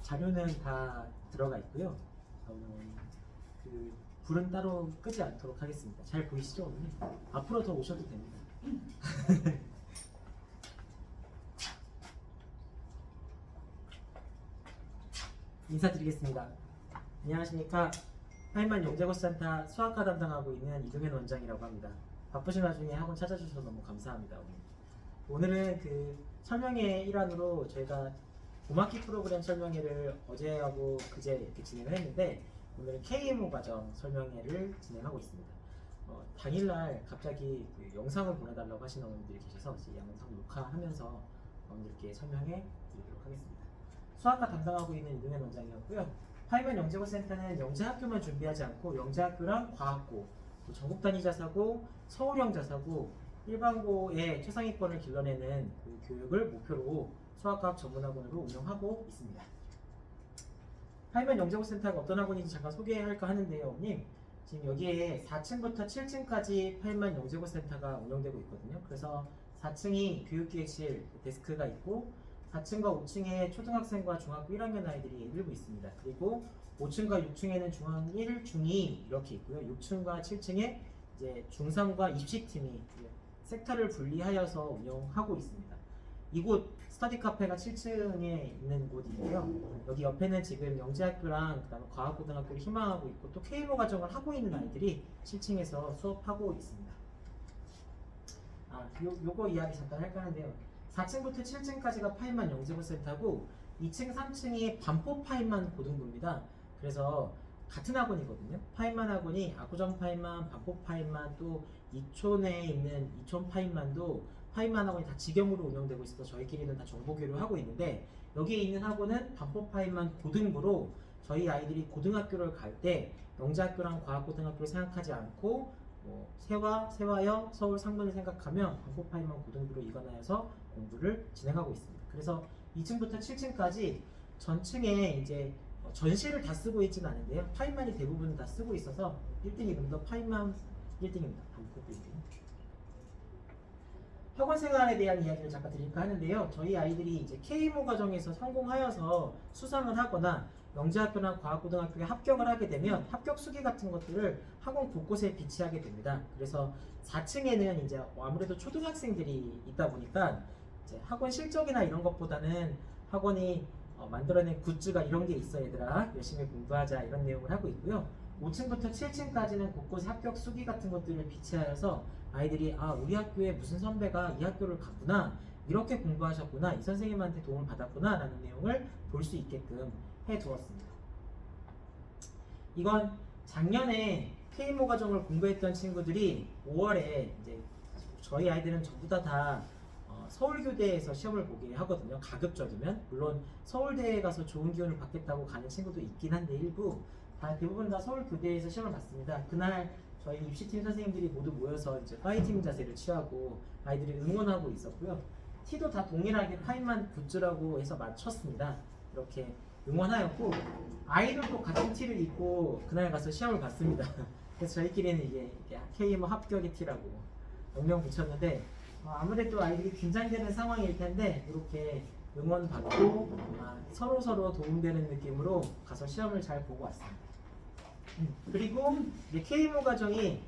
자료는 다 들어가 있고요. 그 불은 따로 끄지 않도록 하겠습니다. 잘 보이시죠, 오늘? 앞으로 더 오셔도 됩니다. 인사드리겠습니다. 안녕하십니까. 하이만 영재고센터 수학과 담당하고 있는 이동현 원장이라고 합니다. 바쁘신 와중에 학원 찾아주셔서 너무 감사합니다. 오늘은 그 설명회 일환으로 저희가 봄학기 프로그램 설명회를 어제하고 그제 이렇게 진행을 했는데, 오늘은 KMO 과정 설명회를 진행하고 있습니다. 당일날 갑자기 그 영상을 보내달라고 하시는 어머니들이 계셔서 이 영상 녹화하면서 어머니들께 설명해 드리도록 하겠습니다. 수학과 담당하고 있는 이동현 원장이었고요. 하이만 영재고센터는 영재학교만 준비하지 않고 영재학교랑 과학고, 또 전국 단위 자사고, 서울형 자사고, 일반고의 최상위권을 길러내는 그 교육을 목표로 수학과학 전문학원으로 운영하고 있습니다. 하이만 영재고센터가 어떤 학원인지 잠깐 소개할까 하는데요, 어머님. 지금 여기에 4층부터 7층까지 하이만 영재고센터가 운영되고 있거든요. 그래서 4층이 교육기획실 데스크가 있고, 4층과 5층에 초등학생과 중학교 1학년 아이들이 일부 있습니다. 그리고 5층과 6층에는 중앙 1, 중2 이렇게 있고요. 6층과 7층에 이제 중3과 입시팀이 섹터를 분리하여서 운영하고 있습니다. 이곳 스터디 카페가 7층에 있는 곳이고요. 여기 옆에는 지금 영재학교랑 그다음에 과학고등학교를 희망하고 있고, 또 KMO 과정을 하고 있는 아이들이 7층에서 수업하고 있습니다. 요거 이야기 잠깐 할까 하는데요. 4층부터 7층까지가 파인만 영재고센터고, 2층, 3층이 반포 파인만 고등부입니다. 그래서 같은 학원이거든요. 파인만 학원이 압구정 파인만, 반포 파인만, 또 이촌에 있는 이촌 파인만도 파인만 학원이 다 직영으로 운영되고 있어서 저희끼리는 다 정보 교류를 하고 있는데, 여기에 있는 학원은 반포 파인만 고등부로 저희 아이들이 고등학교를 갈 때 영재학교랑 과학고등학교를 생각하지 않고 세화여, 서울 상문을 생각하면 반포 파인만 고등부로 이관하여서 공부를 진행하고 있습니다. 그래서 2층부터 7층까지 전층에 이제 전시를 다 쓰고 있지는 않은데요. 파인만이 대부분 다 쓰고 있어서 1등이 룸더 파인만 1등입니다. 반포 빌딩. 학원 생활에 대한 이야기를 잠깐 드릴까 하는데요. 저희 아이들이 이제 KMO 과정에서 성공하여서 수상을 하거나 영재학교나 과학고등학교에 합격을 하게 되면 합격 수기 같은 것들을 학원 곳곳에 비치하게 됩니다. 그래서 4층에는 이제 아무래도 초등학생들이 있다 보니까 이제 학원 실적이나 이런 것보다는 학원이 만들어낸 굿즈가 이런 게 있어 얘들아 열심히 공부하자 이런 내용을 하고 있고요. 5층부터 7층까지는 곳곳에 합격 수기 같은 것들을 비치하여서 아이들이 우리 학교에 무슨 선배가 이 학교를 갔구나, 이렇게 공부하셨구나, 이 선생님한테 도움을 받았구나 라는 내용을 볼 수 있게끔 해두었습니다. 이건 작년에 KMO 과정을 공부했던 친구들이 5월에 이제 저희 아이들은 전부 다 서울교대에서 시험을 보게 하거든요. 가급적이면. 물론 서울대에 가서 좋은 기운을 받겠다고 가는 친구도 있긴 한데 대부분 다 서울교대에서 시험을 봤습니다. 그날 저희 입시팀 선생님들이 모두 모여서 이제 파이팅 자세를 취하고 아이들이 응원하고 있었고요. 티도 다 동일하게 파인만 굿즈라고 해서 맞췄습니다. 이렇게 응원하였고, 아이들도 같은 티를 입고 그날 가서 시험을 봤습니다. 그래서 저희끼리는 이게 KMO 합격의 티라고 명명 붙였는데, 아무래도 아이들이 긴장되는 상황일 텐데 이렇게 응원받고 서로 도움되는 느낌으로 가서 시험을 잘 보고 왔습니다. 그리고 이제 KMO 과정이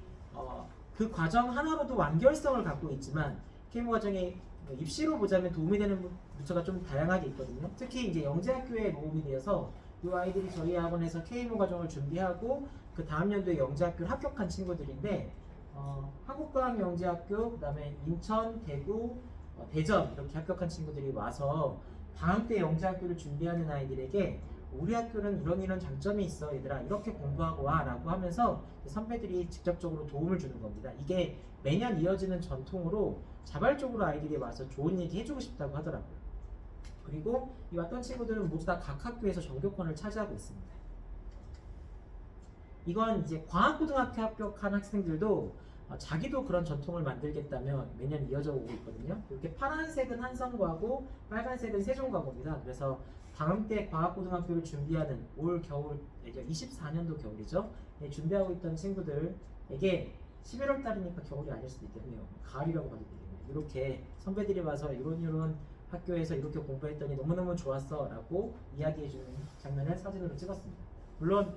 그 과정 하나로도 완결성을 갖고 있지만, KMO 과정이 입시로 보자면 도움이 되는 부처가 좀 다양하게 있거든요. 특히 이제 영재학교에 모험이 되어서 이 아이들이 저희 학원에서 KMO 과정을 준비하고 그 다음 연도에 영재학교를 합격한 친구들인데, 한국과학영재학교, 그 다음에 인천, 대구, 대전 이렇게 합격한 친구들이 와서 다음 때 영재학교를 준비하는 아이들에게 우리 학교는 이런 장점이 있어 얘들아 이렇게 공부하고 와 라고 하면서 선배들이 직접적으로 도움을 주는 겁니다. 이게 매년 이어지는 전통으로 자발적으로 아이들이 와서 좋은 얘기 해주고 싶다고 하더라고요. 그리고 이 왔던 친구들은 모두 다 각 학교에서 전교권을 차지하고 있습니다. 이건 이제 과학고등학교 합격한 학생들도 자기도 그런 전통을 만들겠다면 매년 이어져 오고 있거든요. 이렇게 파란색은 한성과고 빨간색은 세종과고입니다. 그래서 다음 때 과학고등학교를 준비하는 올 겨울, 24년도 겨울이죠. 준비하고 있던 친구들에게 11월 달이니까 겨울이 아닐 수도 있겠네요. 가을이라고 봐도 되겠네요. 이렇게 선배들이 와서 이런 학교에서 이렇게 공부했더니 너무너무 좋았어 라고 이야기해주는 장면을 사진으로 찍었습니다. 물론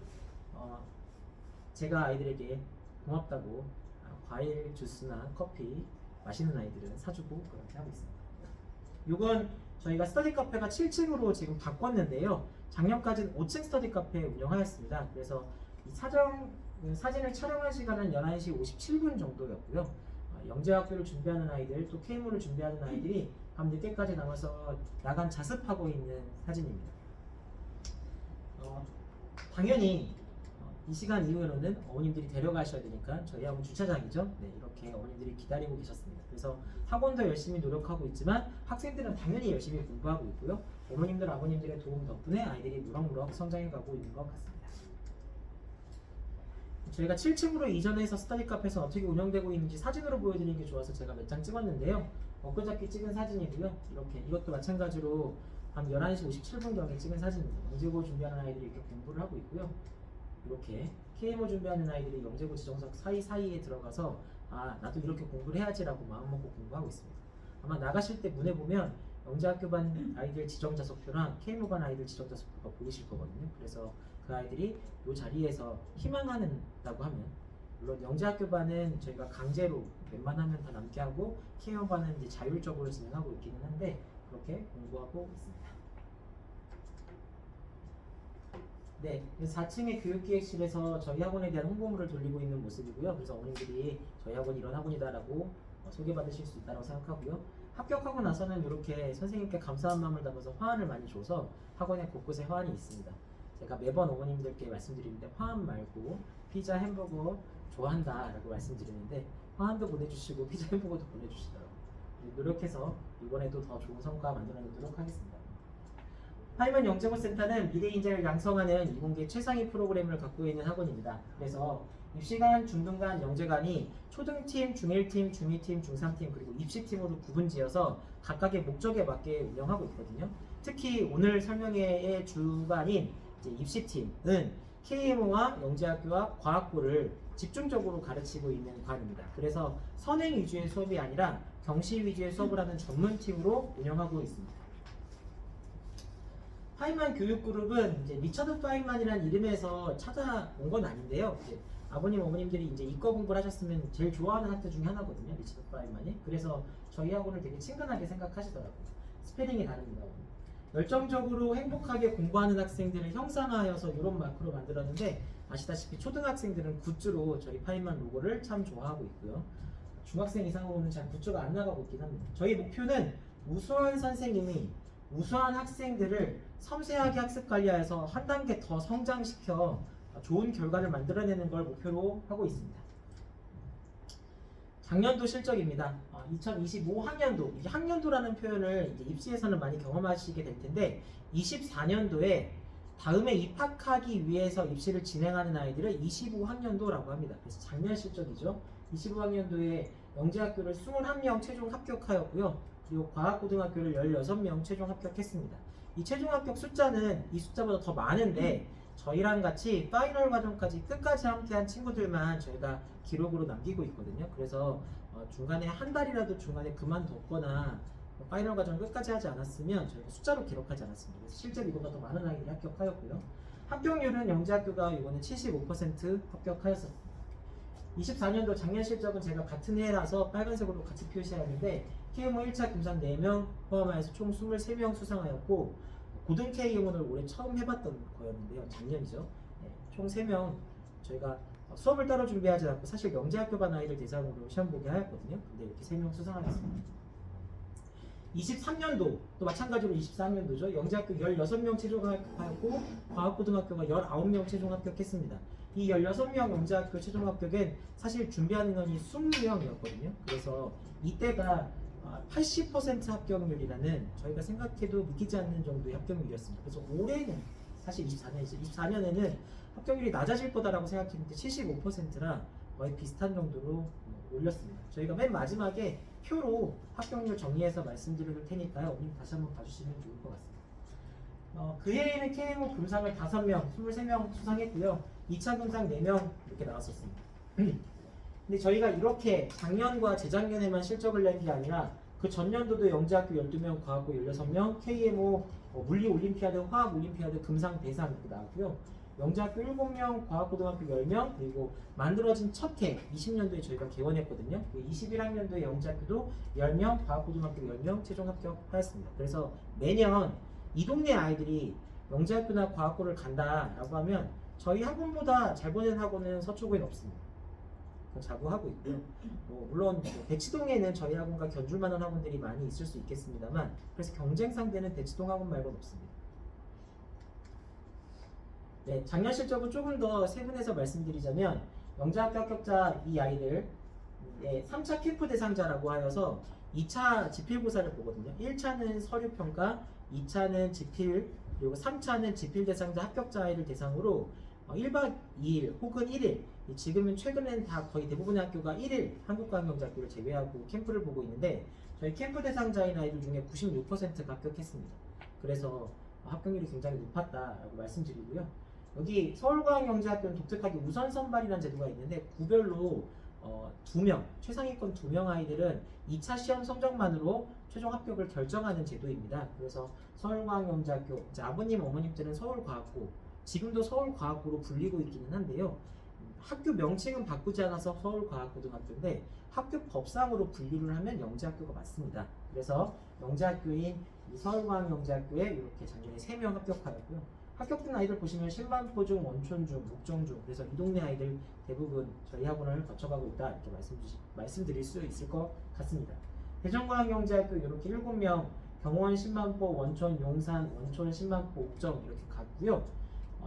제가 아이들에게 고맙다고 과일 주스나 커피 마시는 아이들은 사주고 그렇게 하고 있습니다. 이건 저희가 스터디 카페가 7층으로 지금 바꿨는데요. 작년까지는 5층 스터디 카페 운영하였습니다. 그래서 이 사진을 촬영한 시간은 11시 57분 정도였고요. 영재학교를 준비하는 아이들, 또 K모를 준비하는 아이들이 밤 늦게까지 남아서 야간 자습하고 있는 사진입니다. 당연히 이 시간 이후에는 어머님들이 데려가셔야 되니까 저희 학원 주차장이죠. 네, 이렇게 어머님들이 기다리고 계셨습니다. 그래서 학원도 열심히 노력하고 있지만 학생들은 당연히 열심히 공부하고 있고요. 어머님들, 아버님들의 도움 덕분에 아이들이 무럭무럭 성장해가고 있는 것 같습니다. 저희가 7층으로 이전해서 스터디 카페에서 어떻게 운영되고 있는지 사진으로 보여드리는 게 좋아서 제가 몇 장 찍었는데요. 엊그저께 찍은 사진이고요. 이렇게 이것도 마찬가지로 밤 11시 57분경에 찍은 사진입니다. 영재고 준비하는 아이들이 이렇게 공부를 하고 있고요. 이렇게 KMO 준비하는 아이들이 영재고 지정석 사이사이에 들어가서 나도 이렇게 공부를 해야지라고 마음먹고 공부하고 있습니다. 아마 나가실 때 문에 보면 영재학교반 아이들 지정자석표랑 KMO반 아이들 지정자석표가 보이실 거거든요. 그래서 그 아이들이 이 자리에서 희망한다고 하면, 물론 영재학교반은 저희가 강제로 웬만하면 다 남게 하고 KMO반은 이제 자율적으로 진행하고 있기는 한데 그렇게 공부하고 있습니다. 네, 4층의 교육기획실에서 저희 학원에 대한 홍보물을 돌리고 있는 모습이고요. 그래서 어머님들이 저희 학원이 이런 학원이다라고 소개받으실 수 있다고 생각하고요. 합격하고 나서는 이렇게 선생님께 감사한 마음을 담아서 화환을 많이 줘서 학원에 곳곳에 화환이 있습니다. 제가 매번 어머님들께 말씀드리는데 화환 말고 피자, 햄버거 좋아한다 라고 말씀드리는데 화환도 보내주시고 피자, 햄버거도 보내주시더라고요. 노력해서 이번에도 더 좋은 성과 만들어내도록 하겠습니다. 파이먼 영재고센터는 미래 인재를 양성하는 이공계 최상위 프로그램을 갖고 있는 학원입니다. 그래서 입시관, 중등관, 영재관이 초등팀, 중1팀, 중2팀, 중3팀 그리고 입시팀으로 구분지어서 각각의 목적에 맞게 운영하고 있거든요. 특히 오늘 설명회의 주관인 이제 입시팀은 KMO와 영재학교와 과학고를 집중적으로 가르치고 있는 관입니다. 그래서 선행 위주의 수업이 아니라 경시 위주의 수업을 하는 전문팀으로 운영하고 있습니다. 파이만 교육그룹은 이제 리처드 파이만이라는 이름에서 찾아온 건 아닌데요. 이제 아버님, 어머님들이 이제 이과 공부를 하셨으면 제일 좋아하는 학교 중에 하나거든요. 리처드 파이만이. 그래서 저희 학원을 되게 친근하게 생각하시더라고요. 스페링이 다릅니다. 열정적으로 행복하게 공부하는 학생들을 형상화하여서 이런 마크로 만들었는데 아시다시피 초등학생들은 굿즈로 저희 파이만 로고를 참 좋아하고 있고요. 중학생 이상으로는 잘 굿즈가 안 나가고 있긴 합니다. 저희 목표는 우수한 선생님이 우수한 학생들을 섬세하게 학습 관리하여서 한 단계 더 성장시켜 좋은 결과를 만들어내는 걸 목표로 하고 있습니다. 작년도 실적입니다. 2025학년도, 이제 학년도라는 표현을 이제 입시에서는 많이 경험하시게 될 텐데 24년도에 다음에 입학하기 위해서 입시를 진행하는 아이들을 25학년도라고 합니다. 그래서 작년 실적이죠. 25학년도에 영재학교를 21명 최종 합격하였고요. 그리고 과학고등학교를 16명 최종 합격했습니다. 이 최종 합격 숫자는 이 숫자보다 더 많은데 저희랑 같이 파이널 과정까지 끝까지 함께한 친구들만 저희가 기록으로 남기고 있거든요. 그래서 중간에 한 달이라도 중간에 그만뒀거나 파이널 과정 끝까지 하지 않았으면 저희가 숫자로 기록하지 않았습니다. 그래서 실제로 이보다 더 많은 아이들이 합격하였고요. 합격률은 영재학교가 이번에 75% 합격하였습니다. 24년도 작년 실적은 제가 같은 해라서 빨간색으로 같이 표시하는데 KMO 1차 금산 4명 포함하여서 총 23명 수상하였고 고등 KMO를 올해 처음 해봤던 거였는데요. 작년이죠. 네, 총 3명 저희가 수업을 따로 준비하지 않고 사실 영재학교반 아이들 대상으로 시험 보게 하였거든요. 근데 이렇게 3명 수상하였습니다. 23년도 또 마찬가지로 24년도죠. 영재학교 16명 최종 합격하였고 과학고등학교가 19명 최종 합격했습니다. 이 16명 영재학교 최종 합격은 사실 준비하는 인원이 20명이었거든요. 그래서 이때가 80% 합격률이라는 저희가 생각해도 믿기지 않는 정도의 합격률이었습니다. 그래서 올해는 사실 24년이죠. 24년에는 합격률이 낮아질 거다라고 생각했는데 75%라 거의 비슷한 정도로 올렸습니다. 저희가 맨 마지막에 표로 합격률 정리해서 말씀드릴 테니까요. 오늘 다시 한번 봐주시면 좋을 것 같습니다. 그 해에는 KMO 금상을 5명, 23명 수상했고요. 2차 금상 4명 이렇게 나왔었습니다. 근데 저희가 이렇게 작년과 재작년에만 실적을 낸 게 아니라 그 전년도도 영재학교 12명, 과학고 16명, KMO 물리 올림피아드, 화학 올림피아드 금상 대상 이렇게 나왔고요. 영재학교 7명, 과학고등학교 10명, 그리고 만들어진 첫 해 20년도에 저희가 개원했거든요. 21학년도에 영재학교도 10명, 과학고등학교 10명 최종 합격하였습니다. 그래서 매년 이 동네 아이들이 영재학교나 과학고를 간다라고 하면 저희 학원보다 잘 보는 학원은 서초구에는 없습니다. 자부하고 있고요. 물론 대치동에는 저희 학원과 견줄 만한 학원들이 많이 있을 수 있겠습니다만, 그래서 경쟁 상대는 대치동 학원 말고는 없습니다. 네, 작년 실적을 조금 더 세분해서 말씀드리자면 영재학교 합격자 이 아이들 3차 캠프 대상자라고 하여서 2차 지필고사를 보거든요. 1차는 서류평가, 2차는 지필, 그리고 3차는 지필 대상자 합격자 아이를 대상으로 1박 2일 혹은 1일, 지금은 최근엔 다 거의 대부분의 학교가 1일 한국과학영재학교를 제외하고 캠프를 보고 있는데 저희 캠프 대상자인 아이들 중에 96%가 합격했습니다. 그래서 합격률이 굉장히 높았다라고 말씀드리고요. 여기 서울과학영재학교는 독특하게 우선 선발이라는 제도가 있는데 구별로 2명, 최상위권 2명 아이들은 2차 시험 성적만으로 최종 합격을 결정하는 제도입니다. 그래서 서울과학영재학교, 이제 아버님, 어머님들은 서울과학고, 지금도 서울과학고로 불리고 있기는 한데요. 학교 명칭은 바꾸지 않아서 서울과학고등학교인데 학교 법상으로 분류를 하면 영재학교가 맞습니다. 그래서 영재학교인 이 서울과학영재학교에 이렇게 작년에 3명 합격하였고요. 합격된 아이들 보시면 신반포중, 원촌중, 목정중, 그래서 이 동네 아이들 대부분 저희 학원을 거쳐가고 있다 이렇게 말씀드릴 수 있을 것 같습니다. 대전과학영재학교 이렇게 7명, 경원, 신반포, 원촌, 용산, 원촌, 신반포, 옥정 이렇게 갔고요.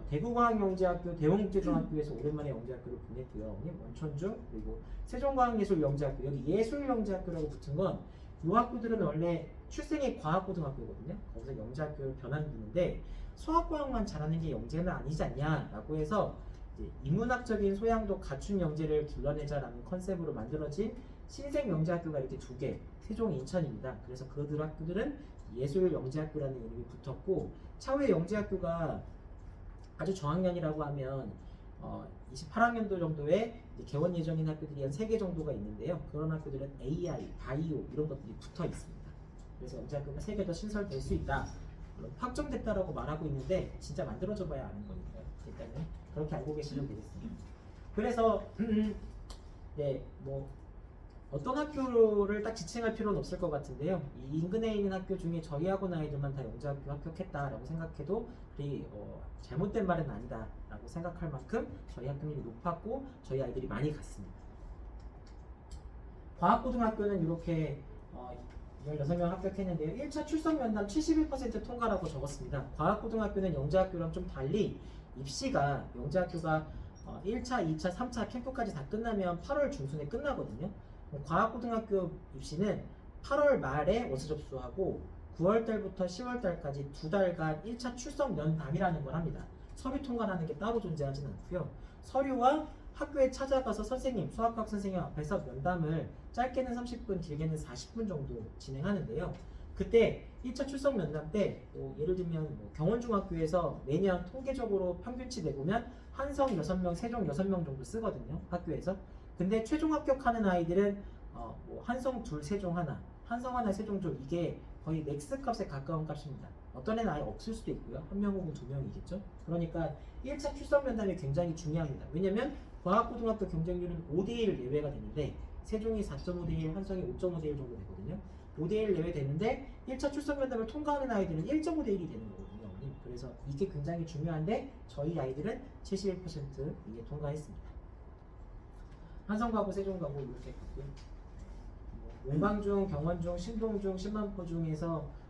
대구과학영재학교, 대원국제중학교에서 오랜만에 영재학교를 보냈고요. 원천중, 그리고 세종과학예술영재학교, 여기 예술영재학교라고 붙은 건 이 학교들은 원래 출생의 과학고등학교거든요. 거기서 영재학교를 변환했는데 수학과학만 잘하는 게 영재는 아니지 않냐라고 해서 이제 인문학적인 소양도 갖춘 영재를 길러내자라는 컨셉으로 만들어진 신생영재학교가 이렇게 2개, 세종, 인천입니다. 그래서 그들 학교들은 예술영재학교라는 이름이 붙었고 차후에 영재학교가 아주 저학년이라고 하면 28학년도 정도에 개원 예정인 학교들이 한 3개 정도가 있는데요. 그런 학교들은 AI, 바이오 이런 것들이 붙어 있습니다. 그래서 영재학교가 3개 더 신설될 수 있다. 물론 확정됐다라고 말하고 있는데 진짜 만들어져 봐야 아는 거니까요. 일단은 그렇게 알고 계시면 되겠습니다. 그래서 네, 뭐 어떤 학교를 딱 지칭할 필요는 없을 것 같은데요. 이 인근에 있는 학교 중에 저희 학원 아이들만 다 영재학교 합격했다라고 생각해도 그리 잘못된 말은 아니다라고 생각할 만큼 저희 학교율이 높았고 저희 아이들이 많이 갔습니다. 과학고등학교는 이렇게 16명 합격했는데요. 1차 출석 면담 71% 통과라고 적었습니다. 과학고등학교는 영재학교랑 좀 달리 입시가 영재학교가 1차, 2차, 3차 캠프까지 다 끝나면 8월 중순에 끝나거든요. 과학고등학교 입시는 8월 말에 원서 접수하고 9월달부터 10월달까지 2달간 1차 출석 면담이라는 걸 합니다. 서류 통과라는 게 따로 존재하지는 않고요. 서류와 학교에 찾아가서 선생님, 수학학 선생님 앞에서 면담을 짧게는 30분, 길게는 40분 정도 진행하는데요. 그때 1차 출석 면담 때 예를 들면 경원중학교에서 매년 통계적으로 평균치 내보면 한성 6명, 세종 6명 정도 쓰거든요. 학교에서. 근데 최종 합격하는 아이들은 한성 둘, 세종 하나, 한성 하나, 세종 둘 이게 거의 맥스 값에 가까운 값입니다. 어떤 애는 아예 없을 수도 있고요. 1명 혹은 2명이겠죠. 그러니까 1차 출석 면담이 굉장히 중요합니다. 왜냐면 과학고등학교 경쟁률은 5대1 예외가 되는데 세종이 4.5대1, 한성이 5.5대1 정도 되거든요. 5대1 예외 되는데 1차 출석 면담을 통과하는 아이들은 1.5대1이 되는 거거든요. 그래서 이게 굉장히 중요한데 저희 아이들은 71% 이게 통과했습니다. 한성가고 세종가고 이렇게 갔고요. 용방중, 경원중, 신동중, 신만포중에서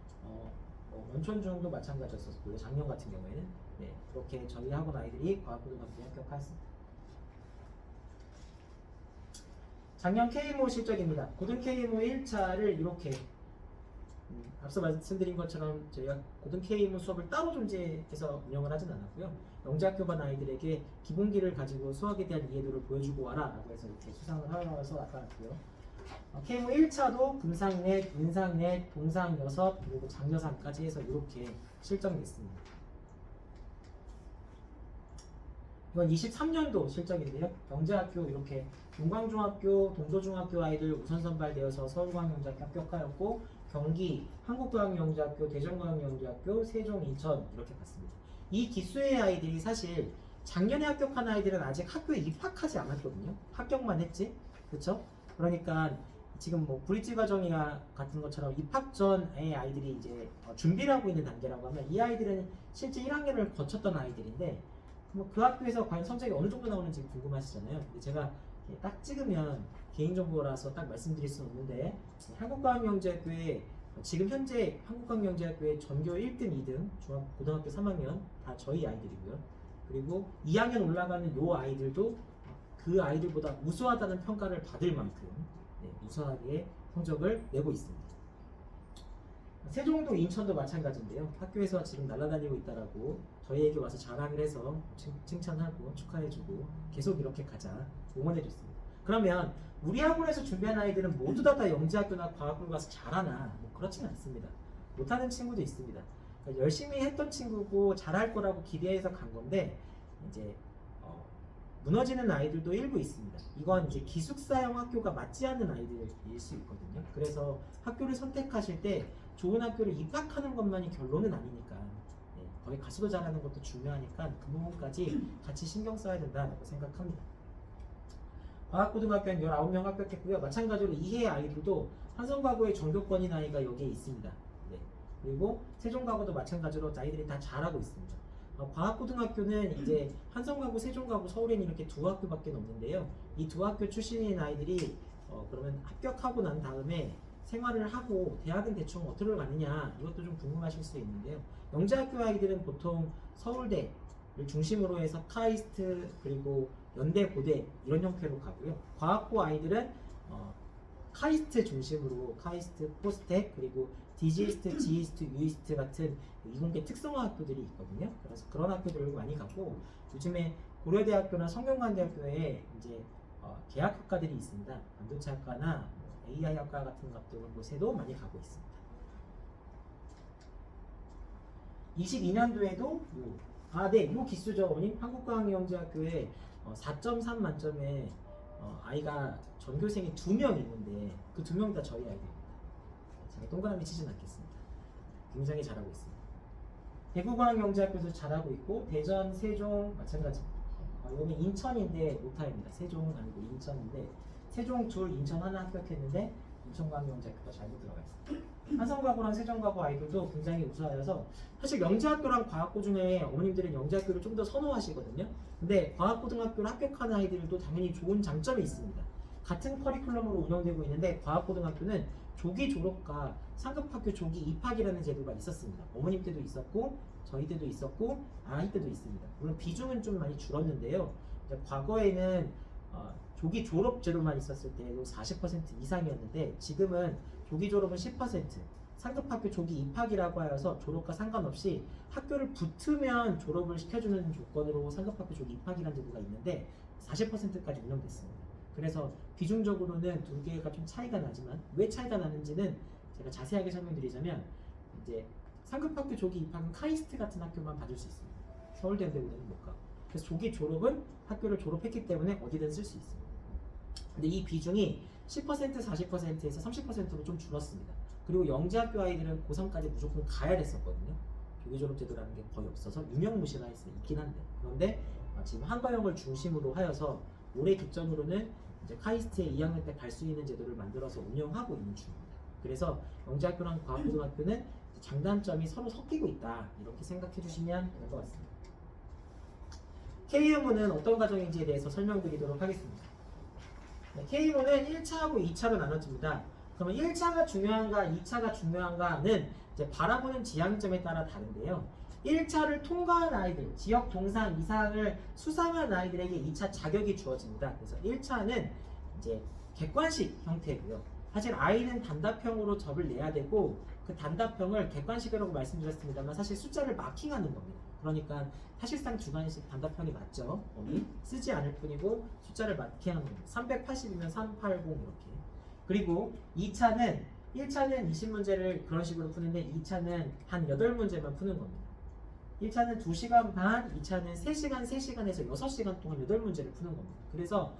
원촌중도 마찬가지였었고요. 작년 같은 경우에는 네, 그렇게 저희 학원 아이들이 과학고등학교에 합격하였습니다. 작년 KMO 실적입니다. 고등 KMO 1차를 이렇게 앞서 말씀드린 것처럼 저희가 고등 KMO 수업을 따로 존재해서 운영을 하진 않았고요. 영재학교반 아이들에게 기본기를 가지고 수학에 대한 이해도를 보여주고 와라 라고 해서 이렇게 수상을 하면서 나타났고요. KMO 1차도 금상넷, 인상넷, 동상 6, 그리고 장려상까지 해서 이렇게 실정됐습니다. 이건 23년도 실적인데요. 경제학교 이렇게 용광중학교, 동서중학교 아이들 우선 선발되어서 서울광역영재학교 합격하였고 경기 한국과학영재학교, 대전과학영재학교, 세종, 인천 이렇게 갔습니다. 이 기수의 아이들이 사실 작년에 합격한 아이들은 아직 학교에 입학하지 않았거든요. 합격만 했지, 그렇죠? 그러니까 지금 뭐 브릿지 과정이나 같은 것처럼 입학 전의 아이들이 이제 준비를 하고 있는 단계라고 하면 이 아이들은 실제 1학년을 거쳤던 아이들인데 그 학교에서 과연 성적이 어느 정도 나오는지 궁금하시잖아요. 근데 제가 딱 찍으면 개인정보라서 딱 말씀드릴 수는 없는데 한국과학영재학교에 지금 현재 한국과학영재학교의 전교 1등, 2등, 고등학교 3학년 다 저희 아이들이고요. 그리고 2학년 올라가는 요 아이들도 그 아이들보다 우수하다는 평가를 받을 만큼 우수하게 성적을 내고 있습니다. 세종도 인천도 마찬가지인데요. 학교에서 지금 날아다니고 있다라고 저희에게 와서 자랑을 해서 칭찬하고 축하해주고 계속 이렇게 가자 응원해줬습니다. 그러면 우리 학원에서 준비한 아이들은 모두 다 영재학교나 과학부를 가서 잘하나? 뭐 그렇지는 않습니다. 못하는 친구도 있습니다. 그러니까 열심히 했던 친구고 잘할 거라고 기대해서 간 건데 이제 무너지는 아이들도 일부 있습니다. 이건 이제 기숙사형 학교가 맞지 않는 아이들일 수 있거든요. 그래서 학교를 선택하실 때 좋은 학교를 입학하는 것만이 결론은 아니니까 거기 가서도 잘하는 것도 중요하니까 그 부분까지 같이 신경 써야 된다고 생각합니다. 과학고등학교는 19명 합격했고요. 마찬가지로 이해 아이들도 한성과고의 전교권인 아이가 여기에 있습니다. 그리고 세종과고도 마찬가지로 아이들이 다 잘하고 있습니다. 과학고등학교는 이제 한성과고, 세종과고, 서울에는 이렇게 두 학교밖에 없는데요. 이 두 학교 출신인 아이들이 그러면 합격하고 난 다음에 생활을 하고 대학은 대충 어디로 가느냐 이것도 좀 궁금하실 수 있는데요. 영재학교 아이들은 보통 서울대를 중심으로 해서 카이스트 그리고 연대, 고대 이런 형태로 가고요. 과학고 아이들은 카이스트 중심으로 카이스트, 포스텍 그리고 디지이스트, 지이스트, 유이스트 같은 이공계 특성화 학교들이 있거든요. 그래서 그런 학교들을 많이 가고 요즘에 고려대학교나 성균관대학교에 이제 계약학과들이 있습니다. 반도체학과나 AI 학과 같은 곳에도 많이 가고 있습니다. 22년도에도 요 기수죠. 어머님 한국과학영재학교에 4.3 만점에 아이가 전교생이 2명 있는데 그 2명 다 저희 아이들입니다. 제가 동그라미 치진 않겠습니다. 굉장히 잘하고 있습니다. 대구과학영재학교도 잘하고 있고 대전, 세종 마찬가지입니다. 여기 인천인데 오타입니다. 세종 아니고 인천인데 세종 둘, 인천 하나 합격했는데 인천과학영재학교가 잘못 들어가 있습니다. 한성과고랑 세종과고 아이들도 굉장히 우수하여서 사실 영재학교랑 과학고 중에 어머님들은 영재학교를 좀 더 선호하시거든요. 근데 과학고등학교를 합격한 아이들도 당연히 좋은 장점이 있습니다. 같은 커리큘럼으로 운영되고 있는데 과학고등학교는 조기 졸업과 상급학교 조기 입학이라는 제도가 있었습니다. 어머님 때도 있었고 저희 때도 있었고 아이 때도 있습니다. 물론 비중은 좀 많이 줄었는데요. 과거에는 조기 졸업 제도만 있었을 때도 40% 이상이었는데 지금은 조기 졸업은 10%, 상급학교 조기 입학이라고 하여서 졸업과 상관없이 학교를 붙으면 졸업을 시켜주는 조건으로 상급학교 조기 입학이라는 제도가 있는데 40%까지 운영됐습니다. 그래서 비중적으로는 두 개가 좀 차이가 나지만 왜 차이가 나는지는 제가 자세하게 설명드리자면 이제 상급학교 조기 입학은 카이스트 같은 학교만 받을 수 있습니다. 서울대 연대고대는 못 가고. 그래서 조기 졸업은 학교를 졸업했기 때문에 어디든 쓸 수 있습니다. 근데 이 비중이 10%, 40%에서 30%로 좀 줄었습니다. 그리고 영재학교 아이들은 고3까지 무조건 가야 됐었거든요. 조기 졸업 제도라는 게 거의 없어서 유명무실한 있어요. 있긴 한데. 그런데 지금 한과형을 중심으로 하여서 올해 기점으로는 이제 카이스트에 2학년 때 갈 수 있는 제도를 만들어서 운영하고 있는 중입니다. 그래서 영재학교랑 과학고등학교는 장단점이 서로 섞이고 있다 이렇게 생각해 주시면 될 것 같습니다. K의무는 어떤 과정인지에 대해서 설명드리도록 하겠습니다. K의무는 1차하고 2차로 나눠집니다. 그러면 1차가 중요한가 2차가 중요한가는 이제 바라보는 지향점에 따라 다른데요. 1차를 통과한 아이들, 지역 동상 이상을 수상한 아이들에게 2차 자격이 주어집니다. 그래서 1차는 이제 객관식 형태고요. 사실 아이는 단답형으로 접을 내야 되고 그 단답형을 객관식이라고 말씀드렸습니다만 사실 숫자를 마킹하는 겁니다. 그러니까 사실상 주관식 단답형이 맞죠. 쓰지 않을 뿐이고 숫자를 마킹하는 겁니다. 380이면 380 이렇게. 그리고 2차는 1차는 20문제를 그런 식으로 푸는데 2차는 한 8문제만 푸는 겁니다. 1차는 2시간 반, 2차는 3시간, 3시간에서 6시간 동안 8문제를 푸는 겁니다. 그래서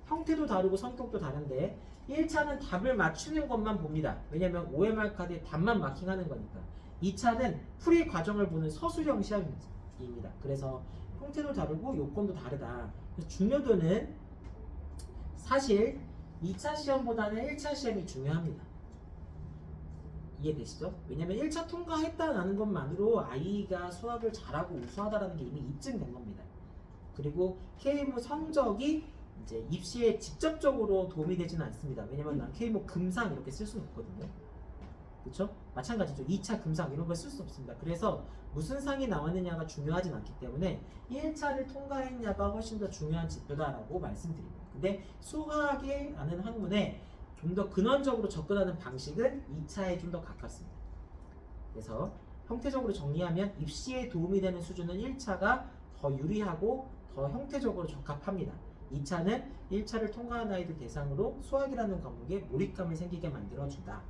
형태도 다르고 성격도 다른데 1차는 답을 맞추는 것만 봅니다. 왜냐면 OMR 카드에 답만 마킹하는 거니까. 2차는 풀이 과정을 보는 서술형 시험입니다. 그래서 형태도 다르고 요건도 다르다. 그래서 중요도는 사실 2차 시험보다는 1차 시험이 중요합니다. 이해되시죠? 왜냐면 1차 통과했다는 것만으로 아이가 수학을 잘하고 우수하다라는 게 이미 입증된 겁니다. 그리고 K모 성적이 이제 입시에 직접적으로 도움이 되지는 않습니다. 왜냐면 난 K모 금상 이렇게 쓸 수는 없거든요. 그렇죠? 마찬가지죠. 2차 금상 이런 걸 쓸 수 없습니다. 그래서 무슨 상이 나왔느냐가 중요하진 않기 때문에 1차를 통과했냐가 훨씬 더 중요한 지표다라고 말씀드립니다. 근데 수학이라는 학문에 좀 더 근원적으로 접근하는 방식은 2차에 좀 더 가깝습니다. 그래서 형태적으로 정리하면 입시에 도움이 되는 수준은 1차가 더 유리하고 더 형태적으로 적합합니다. 2차는 1차를 통과한 아이들 대상으로 수학이라는 과목에 몰입감을 생기게 만들어준다.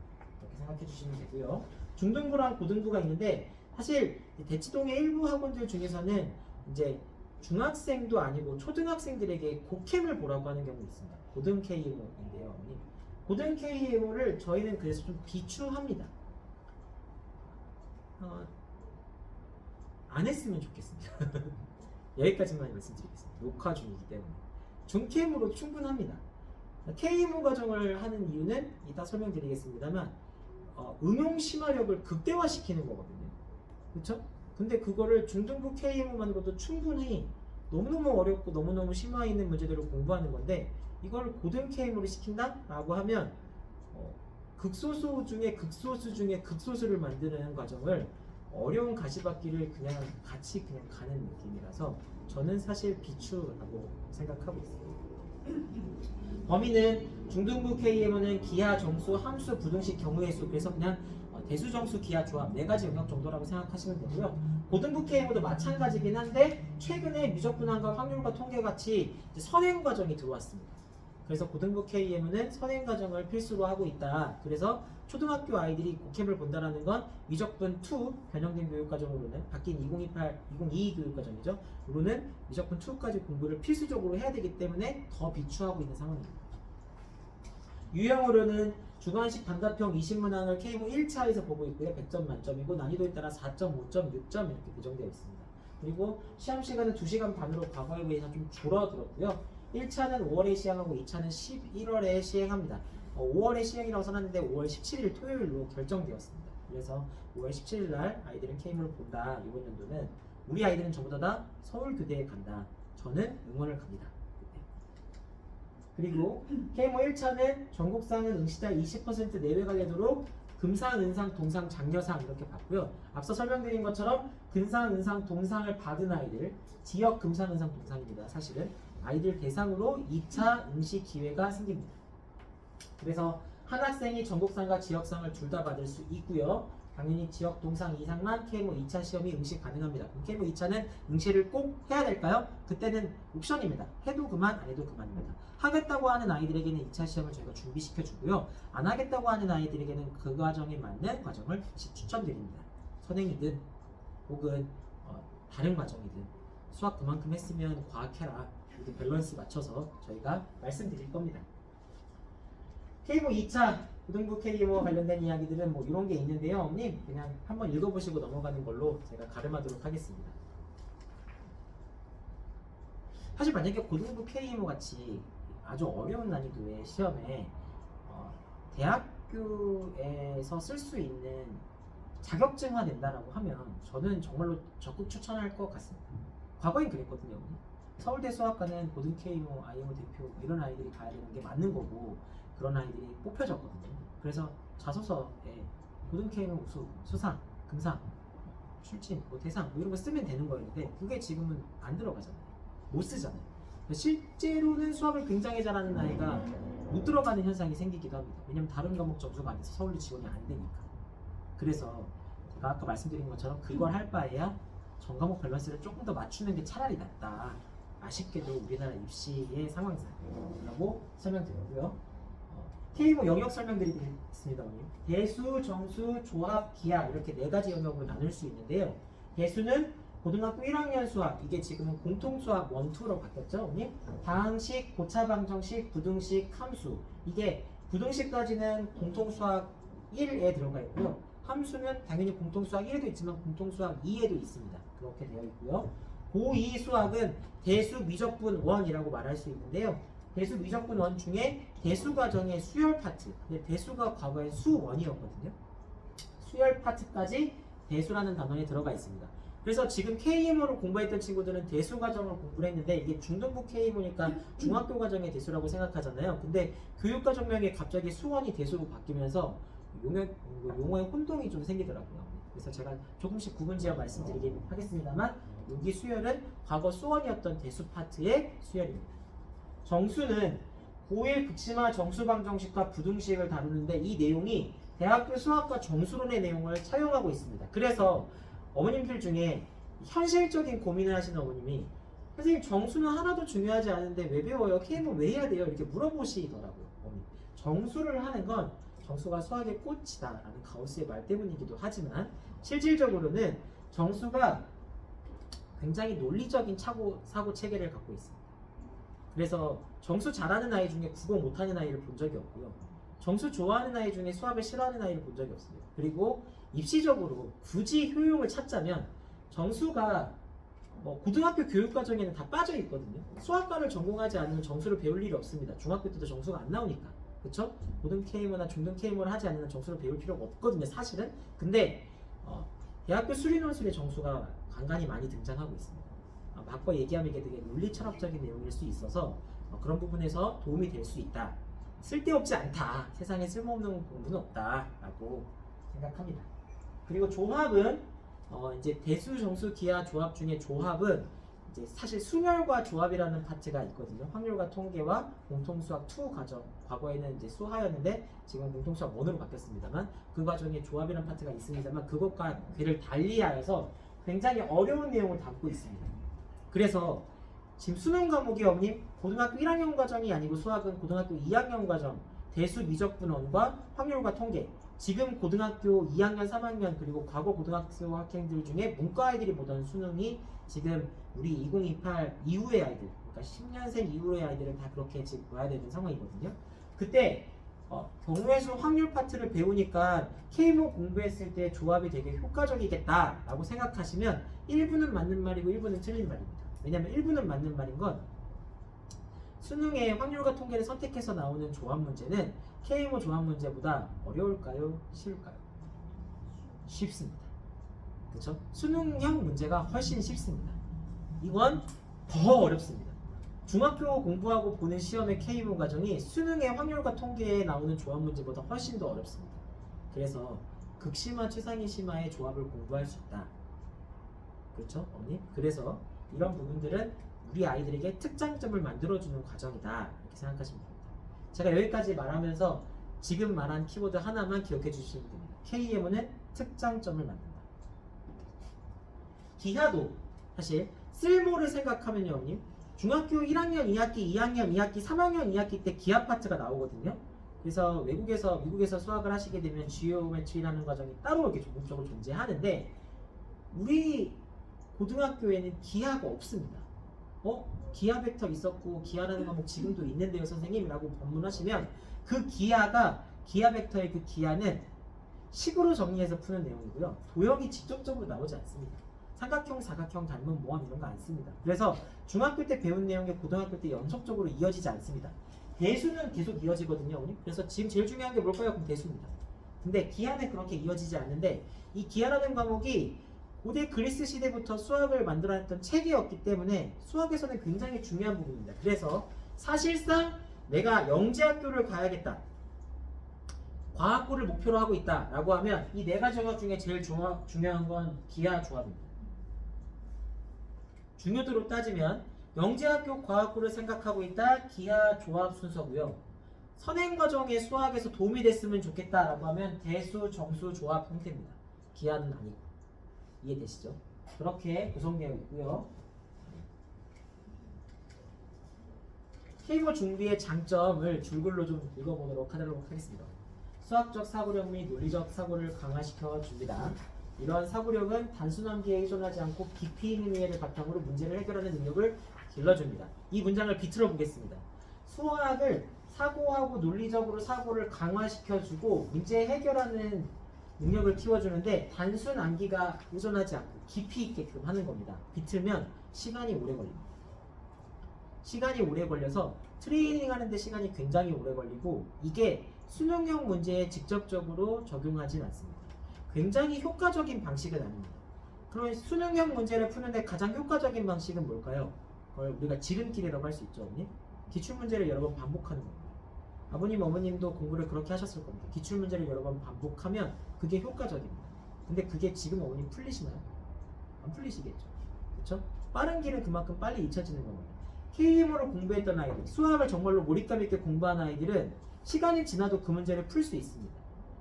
이렇게 생각해 주시면 되고요. 중등부랑 고등부가 있는데 사실 대치동의 일부 학원들 중에서는 이제 중학생도 아니고 초등학생들에게 고캠을 보라고 하는 경우가 있습니다. 고등 KMO인데요. 고등 KMO를 저희는 그래서 좀 비추합니다. 안 했으면 좋겠습니다. 여기까지만 말씀드리겠습니다. 녹화 중이기 때문에. 중 KMO로 충분합니다. KMO 과정을 하는 이유는 이따 설명드리겠습니다만 응용 심화력을 극대화시키는 거거든요. 그렇죠? 근데 그거를 중등부 KMO만으로도 충분히 너무너무 어렵고 너무너무 심화 있는 문제들을 공부하는 건데 이걸 고등 KMO를 시킨다? 라고 하면 극소수 중에 극소수 중에 극소수를 만드는 과정을 어려운 가시밭길을 그냥 같이 그냥 가는 느낌이라서 저는 사실 비추라고 생각하고 있습니다. 범위는 중등부 KMO는 기하, 정수, 함수, 부등식, 경우의 수 그래서 그냥 대수, 정수, 기하, 조합 4가지 영역 정도라고 생각하시면 되고요. 고등부 KMO도 마찬가지긴 한데 최근에 미적분함과 확률과 통계같이 선행 과정이 들어왔습니다. 그래서 고등부 KM은 선행 과정을 필수로 하고 있다. 그래서 초등학교 아이들이 고캠을 본다라는 건 미적분 2 변형된 교육 과정으로는 바뀐 2022 교육 과정이죠. 로는 미적분 2까지 공부를 필수적으로 해야 되기 때문에 더 비추하고 있는 상황입니다. 유형으로는 주관식 단답형 20문항을 K모 1차에서 보고 있고요. 100점 만점이고 난이도에 따라 4.5점, 6점 이렇게 배정되어 있습니다. 그리고 시험 시간은 2시간 반으로 과거에 비해서 좀 줄어들었고요. 1차는 5월에 시행하고 2차는 11월에 시행합니다. 5월에 시행이라고 써놨는데 5월 17일 토요일로 결정되었습니다. 그래서 5월 17일 날 아이들은 K모를 본다. 이번 연도는 우리 아이들은 저보다 다 서울교대에 간다. 저는 응원을 갑니다. 그리고 K모 1차는 전국상은 응시자 20% 내외 관례도록 금상, 은상, 동상, 장려상 이렇게 받고요. 앞서 설명드린 것처럼 근상, 은상, 동상을 받은 아이들 지역 금상, 은상, 동상입니다. 사실은 아이들 대상으로 2차 응시 기회가 생깁니다. 그래서 한 학생이 전국상과 지역상을 둘 다 받을 수 있고요. 당연히 지역 동상 이상만 K모 2차 시험이 응시 가능합니다. 그럼 K모 2차는 응시를 꼭 해야 될까요? 그때는 옵션입니다. 해도 그만, 안 해도 그만입니다. 하겠다고 하는 아이들에게는 2차 시험을 저희가 준비시켜 주고요. 안 하겠다고 하는 아이들에게는 그 과정에 맞는 과정을 다시 추천드립니다. 선행이든 혹은 다른 과정이든 수학 그만큼 했으면 과학해라. 이렇게 밸런스 맞춰서 저희가 말씀드릴 겁니다. K모 2차 고등부 K모 관련된 이야기들은 뭐 이런 게 있는데요. 어머님 그냥 한번 읽어보시고 넘어가는 걸로 제가 가름하도록 하겠습니다. 사실 만약에 고등부 K모 같이 아주 어려운 난이도의 시험에 대학교에서 쓸 수 있는 자격증화 된다라고 하면 저는 정말로 적극 추천할 것 같습니다. 과거엔 그랬거든요. 서울대 수학과는 고등 K모, IMO 대표 이런 아이들이 가야 되는 게 맞는 거고 그런 아이들이 뽑혀졌거든요. 그래서 자소서에 고등 K모 우수, 수상, 금상, 출진, 대상 이런 거 쓰면 되는 거였는데 그게 지금은 안 들어가잖아요. 못 쓰잖아요. 실제로는 수학을 굉장히 잘하는 아이가 못 들어가는 현상이 생기기도 합니다. 왜냐면 다른 과목 점수가 안 돼서 서울대 지원이 안 되니까. 그래서 제가 아까 말씀드린 것처럼 그걸 할 바에야 전 과목 밸런스를 조금 더 맞추는 게 차라리 낫다. 아쉽게도 우리나라 입시의 상황이라고 설명드렸고요. K모 영역 설명드리겠습니다. 대수, 정수, 조합, 기하 이렇게 4가지 영역을 나눌 수 있는데요. 대수는 고등학교 1학년 수학 이게 지금은 공통수학 1, 2로 바뀌었죠, 언니? 다항식, 고차방정식, 부등식, 함수 이게 부등식까지는 공통수학 1에 들어가 있고요. 함수는 당연히 공통수학 1에도 있지만 공통수학 2에도 있습니다. 그렇게 되어 있고요. 고2 수학은 대수 미적분 1이라고 말할 수 있는데요. 대수 미적분 1 중에 대수 과정의 수열 파트, 근데 대수가 과거에 수 1이었거든요. 수열 파트까지 대수라는 단원에 들어가 있습니다. 그래서 지금 K이모를 공부했던 친구들은 대수 과정을 공부를 했는데 이게 중등부 K이모니까 중학교 과정의 대수라고 생각하잖아요. 근데 교육과정명에 갑자기 수원이 대수로 바뀌면서 용어의 혼동이 좀 생기더라고요. 그래서 제가 조금씩 구분지어 말씀드리긴 하겠습니다만 여기 수열은 과거 수원이었던 대수 파트의 수열입니다. 정수는 고1 극심화 정수방정식과 부등식을 다루는데 이 내용이 대학교 수학과 정수론의 내용을 차용하고 있습니다. 그래서 어머님들 중에 현실적인 고민을 하시는 어머님이 선생님 정수는 하나도 중요하지 않은데 왜 배워요? K모 왜 해야 돼요? 이렇게 물어보시더라고요. 어머님. 정수를 하는 건 정수가 수학의 꽃이다라는 가우스의 말 때문이기도 하지만 실질적으로는 정수가 굉장히 논리적인 사고 체계를 갖고 있습니다. 그래서 정수 잘하는 아이 중에 국어 못하는 아이를 본 적이 없고요. 정수 좋아하는 아이 중에 수학을 싫어하는 아이를 본 적이 없습니다. 그리고 입시적으로 굳이 효용을 찾자면 정수가 고등학교 교육과정에는 다 빠져 있거든요. 수학과를 전공하지 않으면 정수를 배울 일이 없습니다. 중학교 때도 정수가 안 나오니까. 그렇죠? 고등 K모나 중등 K모를 하지 않으면 정수를 배울 필요가 없거든요. 사실은. 근데 대학교 수리논술의 정수가 간간히 많이 등장하고 있습니다. 바꿔 얘기하면 이게 되게 논리 철학적인 내용일 수 있어서 그런 부분에서 도움이 될 수 있다. 쓸데없지 않다. 세상에 쓸모없는 공부는 없다라고 생각합니다. 그리고 조합은 이제 대수, 정수, 기하 조합 중에 조합은 이제 사실 수열과 조합이라는 파트가 있거든요. 확률과 통계와 공통수학 2 과정. 과거에는 이제 수하였는데 지금 공통수학 1으로 바뀌었습니다만 그 과정에 조합이라는 파트가 있습니다만 그것과 괴를 달리하여서 굉장히 어려운 내용을 담고 있습니다. 그래서 지금 수능 과목이 어머님 고등학교 1학년 과정이 아니고 수학은 고등학교 2학년 과정 대수 미적분원과 확률과 통계 지금 고등학교 2학년 3학년 그리고 과거 고등학교 학생들 중에 문과 아이들이 보던 수능이 지금 우리 2028 이후의 아이들 그러니까 10년생 이후의 아이들은 다 그렇게 지금 봐야 되는 상황이거든요. 그때 경우의 수 확률 파트를 배우니까 K모 공부했을 때 조합이 되게 효과적이겠다라고 생각하시면 1부는 맞는 말이고 1부는 틀린 말입니다. 왜냐하면 1부는 맞는 말인 건 수능에 확률과 통계를 선택해서 나오는 조합 문제는 K모 조합 문제보다 어려울까요? 쉬울까요? 쉽습니다. 그렇죠? 수능형 문제가 훨씬 쉽습니다. 이건 더 어렵습니다. 중학교 공부하고 보는 시험의 K모 과정이 수능의 확률과 통계에 나오는 조합 문제보다 훨씬 더 어렵습니다. 그래서 극심화, 최상위 심화의 조합을 공부할 수 있다. 그렇죠? 언니? 그래서 이런 부분들은 우리 아이들에게 특장점을 만들어주는 과정이다. 이렇게 생각하시면 됩니다. 제가 여기까지 말하면서 지금 말한 키워드 하나만 기억해 주시면 됩니다. KM은 특장점을 만든다. 기하도 사실 쓸모를 생각하면요, 언니. 중학교 1학년 2학기, 2학년 2학기, 3학년 2학기 때 기하 파트가 나오거든요. 그래서 미국에서 수학을 하시게 되면 지오메트리라는 과정이 따로 이렇게 전문적으로 존재하는데 우리 고등학교에는 기하가 없습니다. 기하 벡터 있었고 기하라는 과목 지금도 있는데요, 선생님이라고 반문하시면 그 기하 벡터의 그 기하는 식으로 정리해서 푸는 내용이고요. 도형이 직접적으로 나오지 않습니다. 삼각형, 사각형, 닮은 모함 이런 거 안 씁니다. 그래서 중학교 때 배운 내용이 고등학교 때 연속적으로 이어지지 않습니다. 대수는 계속 이어지거든요, 우리. 그래서 지금 제일 중요한 게 뭘까요? 그럼 대수입니다. 근데 기하는 그렇게 이어지지 않는데 이 기하라는 과목이 고대 그리스 시대부터 수학을 만들어냈던 체계였기 때문에 수학에서는 굉장히 중요한 부분입니다. 그래서 사실상 내가 영재학교를 가야겠다. 과학고를 목표로 하고 있다 라고 하면 이 네 가지 영역 중에 제일 중요한 건 기하 조합입니다. 중요도로 따지면 영재학교 과학고를 생각하고 있다. 기하 조합 순서고요. 선행과정의 수학에서 도움이 됐으면 좋겠다 라고 하면 대수, 정수, 조합 형태입니다. 기하는 아니고. 이해되시죠? 그렇게 구성되어 있고요. K모 준비의 장점을 줄글로 좀 읽어보도록 하겠습니다. 수학적 사고력 및 논리적 사고를 강화시켜 줍니다. 이러한 사고력은 단순 암기에 의존하지 않고 깊이 있는 이해를 바탕으로 문제를 해결하는 능력을 길러줍니다. 이 문장을 비틀어 보겠습니다. 수학을 사고하고 논리적으로 사고를 강화시켜주고 문제 해결하는 능력을 키워주는데 단순 암기가 의존하지 않고 깊이 있게끔 하는 겁니다. 비틀면 시간이 오래 걸립니다. 시간이 오래 걸려서 트레이닝 하는데 시간이 굉장히 오래 걸리고 이게 수능형 문제에 직접적으로 적용하진 않습니다. 굉장히 효과적인 방식은 아닙니다. 그러면 수능형 문제를 푸는데 가장 효과적인 방식은 뭘까요? 그걸 우리가 지름길이라고 할 수 있죠, 어머니? 기출문제를 여러 번 반복하는 겁니다. 아버님, 어머님도 공부를 그렇게 하셨을 겁니다. 기출문제를 여러 번 반복하면 그게 효과적입니다. 근데 그게 지금 어머니 풀리시나요? 안 풀리시겠죠. 그렇죠? 빠른 길은 그만큼 빨리 잊혀지는 겁니다. KM으로 공부했던 아이들, 수학을 정말로 몰입감 있게 공부한 아이들은 시간이 지나도 그 문제를 풀 수 있습니다.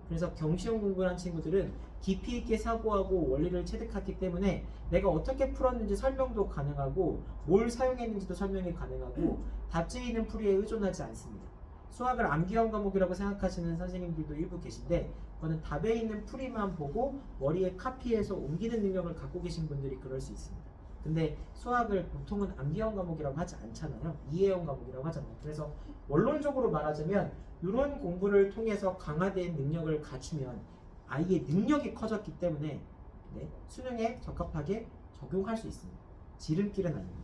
그래서 경시형 공부를 한 친구들은 깊이 있게 사고하고 원리를 체득했기 때문에 내가 어떻게 풀었는지 설명도 가능하고 뭘 사용했는지도 설명이 가능하고 답지에 있는 풀이에 의존하지 않습니다. 수학을 암기형 과목이라고 생각하시는 선생님들도 일부 계신데 그거는 답에 있는 풀이만 보고 머리에 카피해서 옮기는 능력을 갖고 계신 분들이 그럴 수 있습니다. 근데 수학을 보통은 암기형 과목이라고 하지 않잖아요. 이해형 과목이라고 하잖아요. 그래서 원론적으로 말하자면 이런 공부를 통해서 강화된 능력을 갖추면 아이의 능력이 커졌기 때문에 수능에 적합하게 적용할 수 있습니다. 지름길은 아닙니다.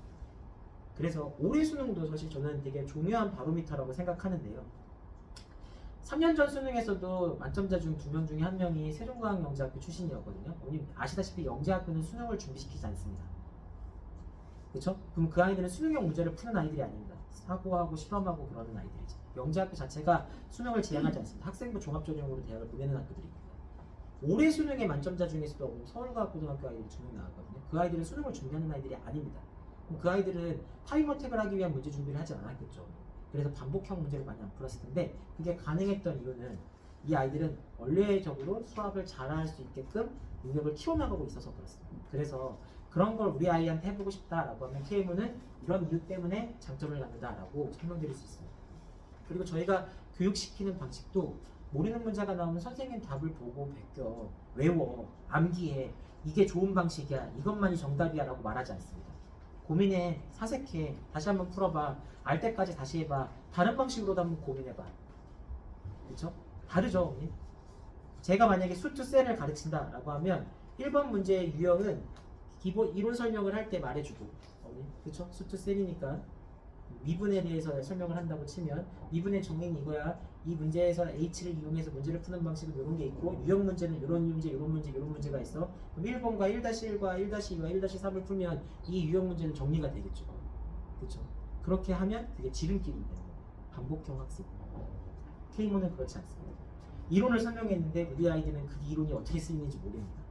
그래서 올해 수능도 사실 저는 되게 중요한 바로미터라고 생각하는데요. 3년 전 수능에서도 만점자 중 2명 중에 1명이 세종과학영재학교 출신이었거든요. 오늘 아시다시피 영재학교는 수능을 준비시키지 않습니다. 그렇죠? 그럼 그 아이들은 수능형 문제를 푸는 아이들이 아닙니다. 사고하고 실험하고 그러는 아이들이죠. 영재학교 자체가 수능을 지향하지 않습니다. 학생부 종합전형으로 대학을 보내는 학교들입니다. 올해 수능의 만점자 중에서도 서울과학고등학교 아이들이 2명 나왔거든요. 그 아이들은 수능을 준비하는 아이들이 아닙니다. 그럼 그 아이들은 타임어택을 하기 위한 문제 준비를 하지 않았겠죠. 그래서 반복형 문제를 많이 안 풀었을 텐데 그게 가능했던 이유는 이 아이들은 원래적으로 수학을 잘할 수 있게끔 능력을 키워나가고 있어서 그렇습니다. 그래서 그런 걸 우리 아이한테 해보고 싶다라고 하면 KM은 이런 이유 때문에 장점을 갖는다라고 설명드릴 수 있습니다. 그리고 저희가 교육시키는 방식도 모르는 문제가 나오면 선생님 답을 보고 베껴, 외워, 암기해. 이게 좋은 방식이야. 이것만이 정답이야 라고 말하지 않습니다. 고민해, 사색해, 다시 한번 풀어봐. 알 때까지 다시 해봐. 다른 방식으로도 한번 고민해봐. 그렇죠? 다르죠, 어머니? 제가 만약에 수투 셀을 가르친다 라고 하면 1번 문제의 유형은 기본 이론 설명을 할 때 말해주고, 그렇죠? 수투 셀이니까 미분에 대해서 설명을 한다고 치면 미분의 정의는 이거야. 이 문제에서 H를 이용해서 문제를 푸는 방식은 이런 게 있고 유형 문제는 이런 문제, 이런 문제, 이런 문제가 있어. 그럼 1번과 1-1과 1-2와 1-3을 풀면 이 유형 문제는 정리가 되겠죠. 그렇죠? 그렇게 하면 그게 지름길이 되는 거예요. 반복형 학습. K문은 그렇지 않습니다. 이론을 설명했는데 우리 아이들은 그 이론이 어떻게 쓰이는지 모릅니다.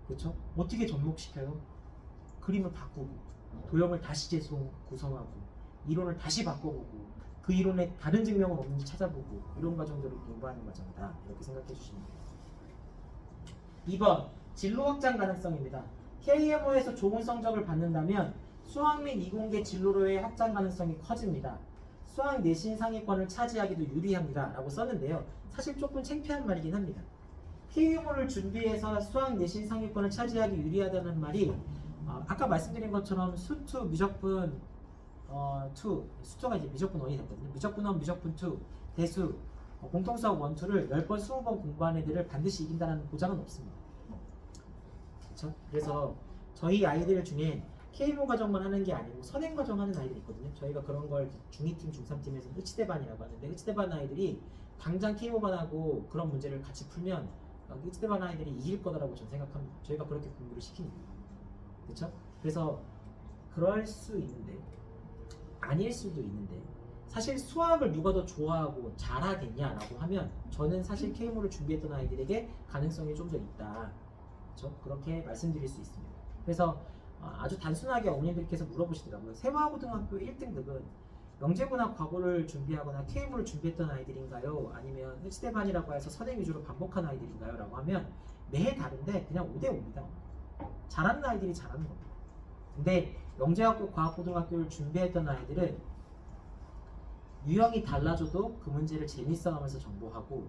그렇죠? 어떻게 접목시켜요? 그림을 바꾸고 도형을 다시 구성하고 이론을 다시 바꿔보고 그 이론에 다른 증명은 없는지 찾아보고 이런 과정들을 공부하는 과정이다. 이렇게 생각해 주시면 돼요. 2번 진로 확장 가능성입니다. KMO에서 좋은 성적을 받는다면 수학 및 이공계 진로로의 확장 가능성이 커집니다. 수학 내신 상위권을 차지하기도 유리합니다. 라고 썼는데요. 사실 조금 창피한 말이긴 합니다. KMO를 준비해서 수학 내신 상위권을 차지하기 유리하다는 말이 아까 말씀드린 것처럼 수투 미적분 2 수투가 이제 미적분 1이 됐거든요. 미적분 1, 미적분 2, 대수, 공통수학 1, 2를 10번, 20번 공부한 애들을 반드시 이긴다는 보장은 없습니다. 그렇죠? 그래서 저희 아이들 중에 KMO 과정만 하는 게 아니고 선행 과정 하는 아이들이 있거든요. 저희가 그런 걸 중2팀, 중3팀에서 의치대반이라고 하는데 의치대반 아이들이 당장 KMO반하고 그런 문제를 같이 풀면 의치대반 아이들이 이길 거다라고 저는 생각합니다. 저희가 그렇게 공부를 시키니까. 그렇죠? 그래서 그럴 수 있는데 아닐 수도 있는데 사실 수학을 누가 더 좋아하고 잘하겠냐라고 하면 저는 사실 KMO를 준비했던 아이들에게 가능성이 좀 더 있다. 그렇죠? 그렇게 말씀드릴 수 있습니다. 그래서 아주 단순하게 어머님들께서 물어보시더라고요. 세화고등학교 1등급은 영재고나 과고를 준비하거나 KMO를 준비했던 아이들인가요? 아니면 의치대반이라고 해서 선행 위주로 반복한 아이들인가요? 라고 하면 매해 다른데 그냥 5대5입니다. 잘하는 아이들이 잘하는 겁니다. 근데 영재학교 과학고등학교를 준비했던 아이들은 유형이 달라져도 그 문제를 재밌어 하면서 정보하고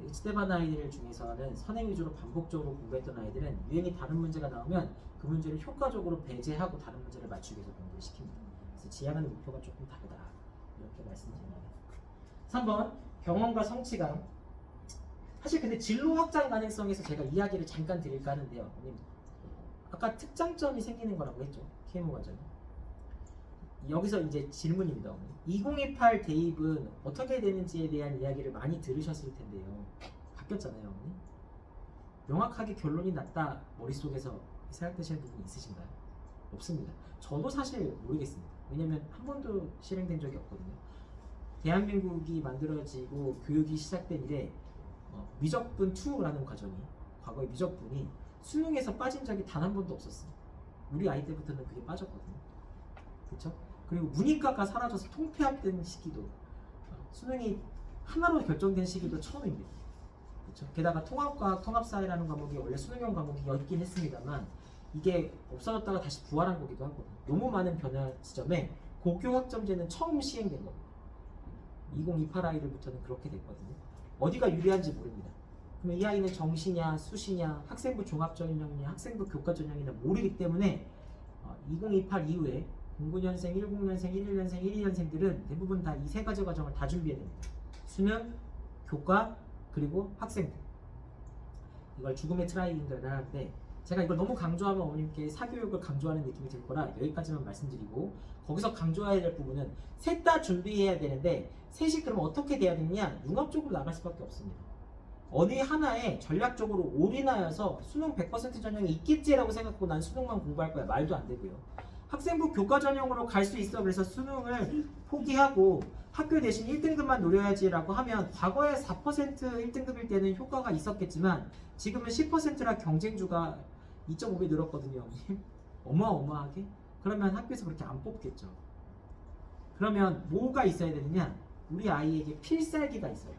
스테반 아이들 중에서는 선행 위주로 반복적으로 공부했던 아이들은 유형이 다른 문제가 나오면 그 문제를 효과적으로 배제하고 다른 문제를 맞추기 위해서 공부를 시킵니다. 그래서 지향하는 목표가 조금 다르다. 이렇게 말씀드립니다. 3번 경험과 성취감. 사실 근데 진로 확장 가능성에서 제가 이야기를 잠깐 드릴까 하는데요. 아까 특장점이 생기는 거라고 했죠. KMO 과정이. 여기서 이제 질문입니다. 2028 대입은 어떻게 되는지에 대한 이야기를 많이 들으셨을 텐데요. 바뀌었잖아요. 어머니. 명확하게 결론이 났다 머릿속에서 생각되시는 부분이 있으신가요? 없습니다. 저도 사실 모르겠습니다. 왜냐면 한 번도 실행된 적이 없거든요. 대한민국이 만들어지고 교육이 시작된 이래 미적분 2라는 과정이 과거에 미적분이 수능에서 빠진 적이 단 한 번도 없었어요. 우리 아이 때부터는 그게 빠졌거든요. 그렇죠? 그리고 문이과가 사라져서 통폐합된 시기도 수능이 하나로 결정된 시기도 처음입니다. 그렇죠? 게다가 통합과학, 통합사회라는 과목이 원래 수능형 과목이었긴 했습니다만 이게 없어졌다가 다시 부활한 거기도 하거든요. 너무 많은 변화 지점에 고교 학점제는 처음 시행된 겁니다. 2028 아이들부터는 그렇게 됐거든요. 어디가 유리한지 모릅니다. 그러면 이 아이는 정시냐, 수시냐, 학생부 종합전형이냐, 학생부 교과전형이냐 모르기 때문에 2028 이후에 09년생, 10년생, 11년생, 12년생들은 대부분 다 이 세 가지 과정을 다 준비해야 됩니다. 수능, 교과, 그리고 학생부. 이걸 죽음의 트라이앵글이라 하는데 제가 이걸 너무 강조하면 어머님께 사교육을 강조하는 느낌이 들 거라 여기까지만 말씀드리고 거기서 강조해야 될 부분은 셋 다 준비해야 되는데 셋이 그럼 어떻게 돼야 되느냐? 융합적으로 나갈 수밖에 없습니다. 어느 하나에 전략적으로 올인하여서 수능 100% 전형이 있겠지라고 생각하고 난 수능만 공부할 거야. 말도 안 되고요. 학생부 교과 전형으로 갈 수 있어. 그래서 수능을 포기하고 학교 대신 1등급만 노려야지라고 하면 과거에 4% 1등급일 때는 효과가 있었겠지만 지금은 10%라 경쟁주가 2.5배 늘었거든요. 어마어마하게. 그러면 학교에서 그렇게 안 뽑겠죠. 그러면 뭐가 있어야 되느냐? 우리 아이에게 필살기가 있어요.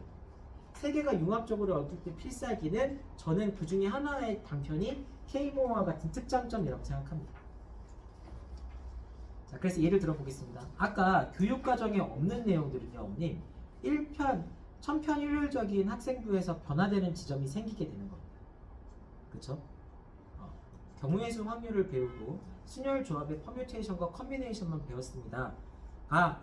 세 개가 융합적으로 얻을 때 필살기는 저는 그 중에 하나의 단편이 K모와 같은 특장점이라고 생각합니다. 자, 그래서 예를 들어 보겠습니다. 아까 교육과정에 없는 내용들은요, 어머님 1편, 천편일률적인 학생부에서 변화되는 지점이 생기게 되는 겁니다. 그렇죠? 경우의 수 확률을 배우고 순열 조합의 퍼뮤테이션과 컨비네이션만 배웠습니다.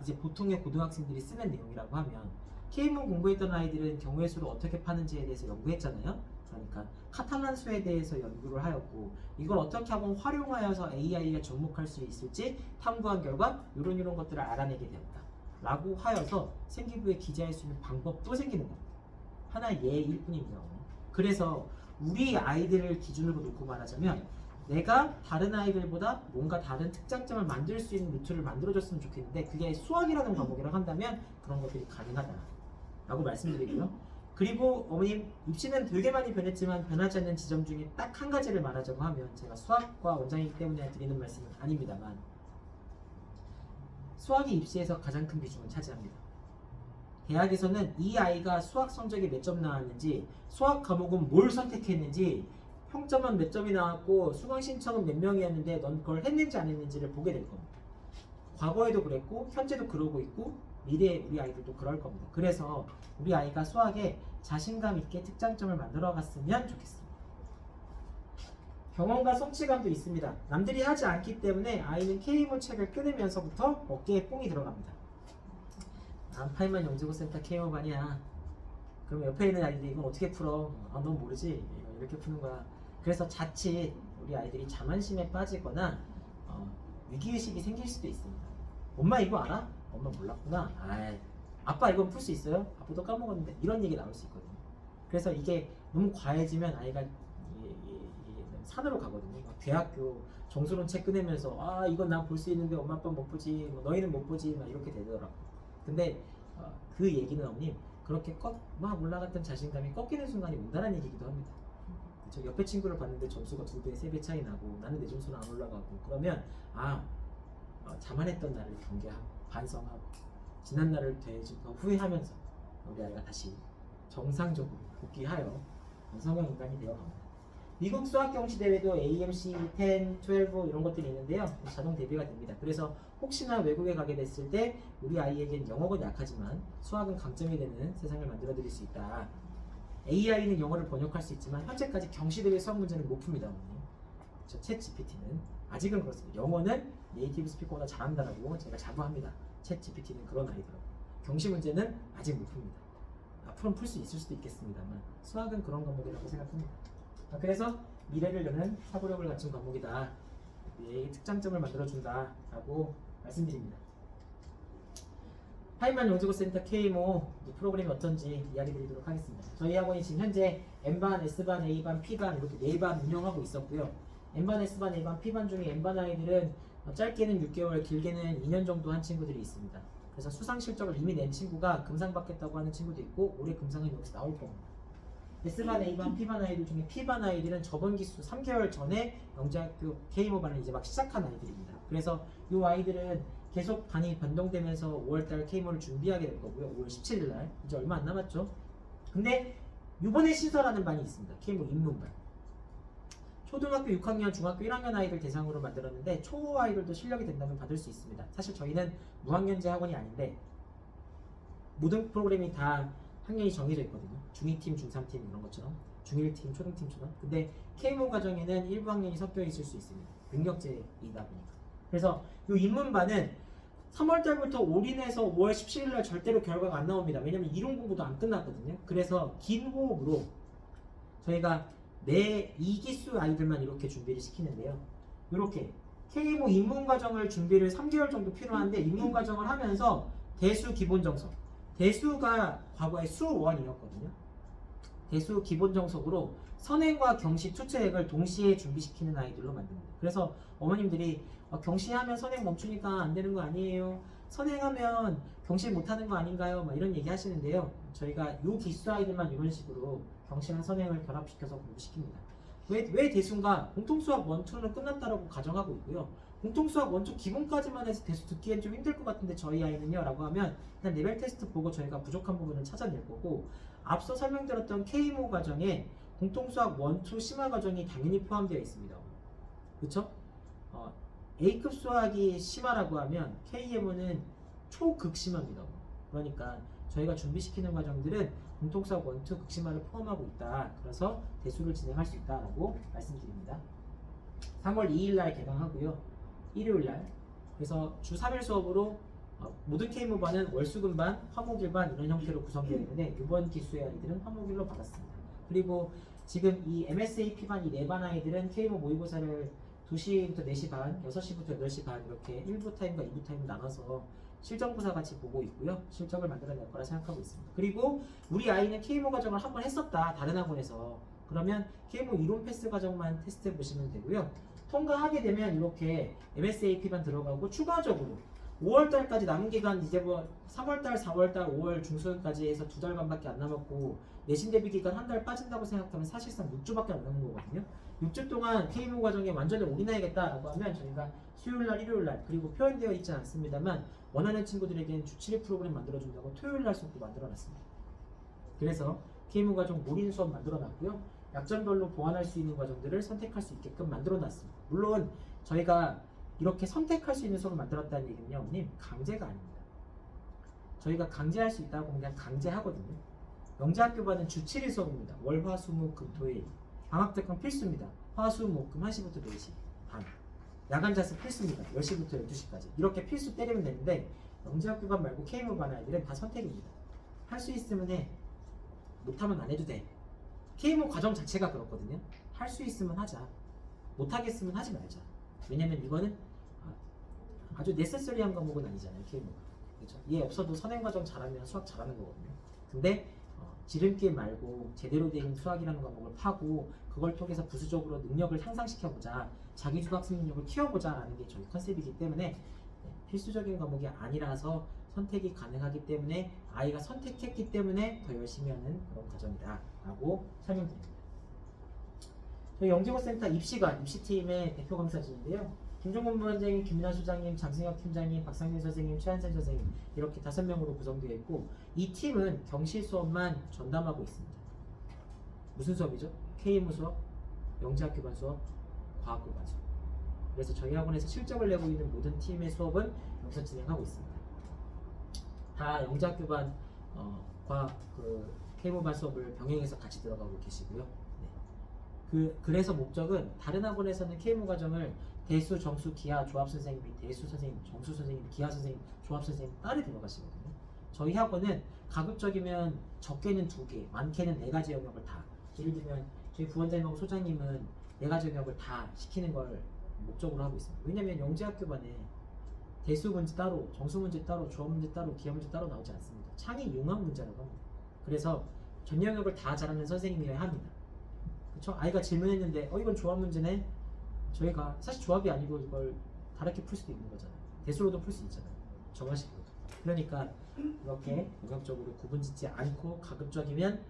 이제 보통의 고등학생들이 쓰는 내용이라고 하면 K모 공부했던 아이들은 경우의 수를 어떻게 파는지에 대해서 연구했잖아요. 그러니까 카탈란 수에 대해서 연구를 하였고 이걸 어떻게 하면 활용하여서 AI에 접목할 수 있을지 탐구한 결과 이런 것들을 알아내게 되었다 라고 하여서 생기부에 기재할 수 있는 방법도 생기는 겁니다. 하나의 예일 뿐입니다. 그래서 우리 아이들을 기준으로 놓고 말하자면 내가 다른 아이들보다 뭔가 다른 특장점을 만들 수 있는 루트를 만들어줬으면 좋겠는데 그게 수학이라는 과목이라고 한다면 그런 것들이 가능하다 라고 말씀드리고요. 그리고 어머님 입시는 되게 많이 변했지만 변하지 않는 지점 중에 딱 한 가지를 말하자고 하면 제가 수학과 원장이기 때문에 드리는 말씀은 아닙니다만 수학이 입시에서 가장 큰 비중을 차지합니다. 대학에서는 이 아이가 수학 성적이 몇 점 나왔는지 수학 과목은 뭘 선택했는지 평점은 몇 점이 나왔고 수강 신청은 몇 명이었는데 넌 그걸 했는지 안 했는지를 보게 될 겁니다. 과거에도 그랬고 현재도 그러고 있고 미래에 우리 아이들도 그럴 겁니다. 그래서 우리 아이가 수학에 자신감 있게 특장점을 만들어 갔으면 좋겠습니다. 경험과 성취감도 있습니다. 남들이 하지 않기 때문에 아이는 K모 책을 끊으면서부터 어깨에 뽕이 들어갑니다. 난 파이만 영재고센터 K모 반이야. 그럼 옆에 있는 아이들이 이건 어떻게 풀어? 넌 모르지? 이렇게 푸는 거야. 그래서 자칫 우리 아이들이 자만심에 빠지거나 위기의식이 생길 수도 있습니다. 엄마 이거 알아? 엄마 몰랐구나. 아빠 이건 풀 수 있어요? 아빠도 까먹었는데 이런 얘기 나올 수 있거든요. 그래서 이게 너무 과해지면 아이가 산으로 가거든요. 대학교 정수론 책 꺼내면서 이건 난 볼 수 있는데 엄마 아빠 못 보지, 너희는 못 보지 막 이렇게 되더라고. 근데 그 얘기는 어머님 그렇게 막 올라갔던 자신감이 꺾이는 순간이 온다는 얘기기도 합니다. 저 옆에 친구를 봤는데 점수가 2배, 3배 차이 나고 나는 내 점수는 안 올라가고 그러면 자만했던 나를 경계하고 반성하고 지난 날을 되짚어 후회하면서 우리 아이가 다시 정상적으로 복귀하여 성형 인간이 되어갑니다. 미국 수학 경시 대회도 AMC 10, 12 이런 것들이 있는데요. 자동 대비가 됩니다. 그래서 혹시나 외국에 가게 됐을 때 우리 아이에겐 영어가 약하지만 수학은 강점이 되는 세상을 만들어 드릴 수 있다. AI는 영어를 번역할 수 있지만 현재까지 경시 대비 수학 문제는 못 풉니다. 챗 GPT는 아직은 그렇습니다. 영어는 네이티브 스피커보다 잘한다라고 제가 자부합니다. 챗 GPT는 그런 아이더라고요. 경시 문제는 아직 못 풉니다. 앞으로는 풀 수 있을 수도 있겠습니다만 수학은 그런 과목이라고 생각합니다. 그래서 미래를 여는 사고력을 갖춘 과목이다. 미래의 특장점을 만들어준다라고 말씀드립니다. 하이만 영재고센터 K모 프로그램이 어떤지 이야기 드리도록 하겠습니다. 저희 학원이 지금 현재 N반, S반, A반, P반 이렇게 4반 운영하고 있었고요. N반, S반, A반, P반 중에 N반 아이들은 짧게는 6개월, 길게는 2년 정도 한 친구들이 있습니다. 그래서 수상 실적을 이미 낸 친구가 금상 받겠다고 하는 친구도 있고 올해 금상은 여기서 나올 겁니다. S반, A반, P반 아이들 중에 P반 아이들은 저번 기수 3개월 전에 영재학교 K모반을 이제 막 시작한 아이들입니다. 그래서 이 아이들은 계속 반이 변동되면서 5월달 K모를 준비하게 될 거고요. 5월 17일날 이제 얼마 안 남았죠. 근데 이번에 신설하는 반이 있습니다. K모 입문반. 초등학교 6학년, 중학교 1학년 아이들 대상으로 만들었는데 초 아이들도 실력이 된다면 받을 수 있습니다. 사실 저희는 무학년제 학원이 아닌데 모든 프로그램이 다 학년이 정해져 있거든요. 중2팀, 중3팀 이런 것처럼 중1팀, 초등팀처럼. 근데 K모 과정에는 일부 학년이 섞여 있을 수 있습니다. 능력제이다 보니까. 그래서 이 입문반은 3월달부터 올인해서 5월 17일날 절대로 결과가 안 나옵니다. 왜냐면 이론 공부도 안 끝났거든요. 그래서 긴 호흡으로 저희가 2기수 아이들만 이렇게 준비를 시키는데요. 이렇게 K모 입문과정을 준비를 3개월 정도 필요한데 입문과정을 하면서 대수 기본정석, 대수가 과거에 수1이었거든요. 대수 기본정석으로 선행과 경시 투체액을 동시에 준비시키는 아이들로 만듭니다. 그래서 어머님들이 경시하면 선행 멈추니까 안 되는 거 아니에요? 선행하면 경시 못하는 거 아닌가요? 막 이런 얘기 하시는데요. 저희가 요 기수 아이들만 이런 식으로 경시랑 선행을 결합시켜서 공부시킵니다. 왜 대수인가? 공통수학 1, 2는 끝났다라고 가정하고 있고요. 공통수학 1, 2 기본까지만 해서 대수 듣기엔 좀 힘들 것 같은데 저희 아이는요 라고 하면 그냥 레벨 테스트 보고 저희가 부족한 부분을 찾아낼 거고 앞서 설명드렸던 K모 과정에 공통수학 1, 2 심화 과정이 당연히 포함되어 있습니다. 그쵸? A급 수학이 심화라고 하면 KM은 초극심화입니다. 그러니까 저희가 준비시키는 과정들은 공통수학 1, 2 극심화를 포함하고 있다. 그래서 대수를 진행할 수 있다라고 말씀드립니다. 3월 2일날 개강하고요. 일요일날. 그래서 주 3일 수업으로 모든 K모반은 월수금반, 화목일반 이런 형태로 구성되어 있는데 이번 기수의 아이들은 화목일로 받았습니다. 그리고 지금 이 MSAP반 이 4반 아이들은 K모 모의고사를 2시부터 4시 반, 6시부터 8시 반 이렇게 1부 타임과 2부 타임 나눠서 실전고사 같이 보고 있고요. 실적을 만들어낼 거라 생각하고 있습니다. 그리고 우리 아이는 K모 과정을 한번 했었다. 다른 학원에서. 그러면 K모 이론 패스 과정만 테스트해 보시면 되고요. 통과하게 되면 이렇게 MSAP반 들어가고 추가적으로 5월달까지 남은 기간 이제 뭐 3월달, 4월달, 5월 중순까지 해서 2달간밖에 안 남았고 내신 대비 기간 한 달 빠진다고 생각하면 사실상 6주밖에 안 남은 거거든요. 6주 동안 K모 과정에 완전히 올인해야겠다라고 하면 저희가 수요일날, 일요일날 그리고 표현되어 있지 않습니다만 원하는 친구들에게는 주 7일 프로그램 만들어준다고 토요일날 수업도 만들어놨습니다. 그래서 K모 과정 올인 수업 만들어놨고요. 약점별로 보완할 수 있는 과정들을 선택할 수 있게끔 만들어놨습니다. 물론 저희가 이렇게 선택할 수 있는 수업을 만들었다는 얘기는요, 어머님 강제가 아닙니다. 저희가 강제할 수 있다고 그냥 강제하거든요. 영재학교반은 주 7일 수업입니다. 월, 화, 수, 목, 금, 토일. 방학 특강 필수입니다. 화, 수, 목, 금 1시부터 4시 반. 야간 자습 필수입니다. 10시부터 12시까지. 이렇게 필수 때리면 되는데 영재학교반 말고 K모반 아이들은 다 선택입니다. 할 수 있으면 해. 못하면 안 해도 돼. K모 과정 자체가 그렇거든요. 할 수 있으면 하자. 못하겠으면 하지 말자. 왜냐면 이거는 아주 네세서리한 과목은 아니잖아요. K모가. 그렇죠? 얘 없어도 선행 과정 잘하면 수학 잘하는 거거든요. 근데 지름길 말고 제대로 된 수학이라는 과목을 파고 그걸 통해서 부수적으로 능력을 향상시켜보자, 자기주도 학습 능력을 키워보자 라는 게 저희 컨셉이기 때문에 필수적인 과목이 아니라서 선택이 가능하기 때문에 아이가 선택했기 때문에 더 열심히 하는 그런 과정이다 라고 설명드립니다. 저희 영재고센터 입시관, 입시팀의 대표 강사진인데요. 김종문 부원장님, 김민아 소장님, 장승혁 팀장님, 박상민 선생님, 최한sen 선생님 이렇게 5명으로 구성되어 있고 이 팀은 경시 수업만 전담하고 있습니다. 무슨 수업이죠? K모 수업, 영재학교반 수업, 과학고반 수업. 그래서 저희 학원에서 실적을 내고 있는 모든 팀의 수업은 여기서 진행하고 있습니다. 다 영재학교반 K모반 수업을 병행해서 같이 들어가고 계시고요. 그래서 목적은 다른 학원에서는 K모 과정을 대수, 정수, 기하, 조합 선생님이 대수 선생님, 정수 선생님, 기하 선생님, 조합 선생님 따로 들어가시거든요. 저희 학원은 가급적이면 적게는 2개, 많게는 4가지 영역을 다. 예를 들면 저희 부원장님하고 소장님은 4가지 영역을 다 시키는 걸 목적으로 하고 있습니다. 왜냐면 영재학교반에 대수 문제 따로, 정수 문제 따로, 조합 문제 따로, 기하 문제 따로 나오지 않습니다. 창의 융합 문제라고 합니다. 그래서 전 영역을 다 잘하는 선생님이어야 합니다. 그쵸? 아이가 질문했는데 이건 조합 문제네. 저희가 사실 조합이 아니고 이걸 다르게 풀 수도 있는 거잖아요. 대수로도 풀 수 있잖아요. 정화식으로. 그러니까 이렇게 영역적으로 구분짓지 않고 가급적이면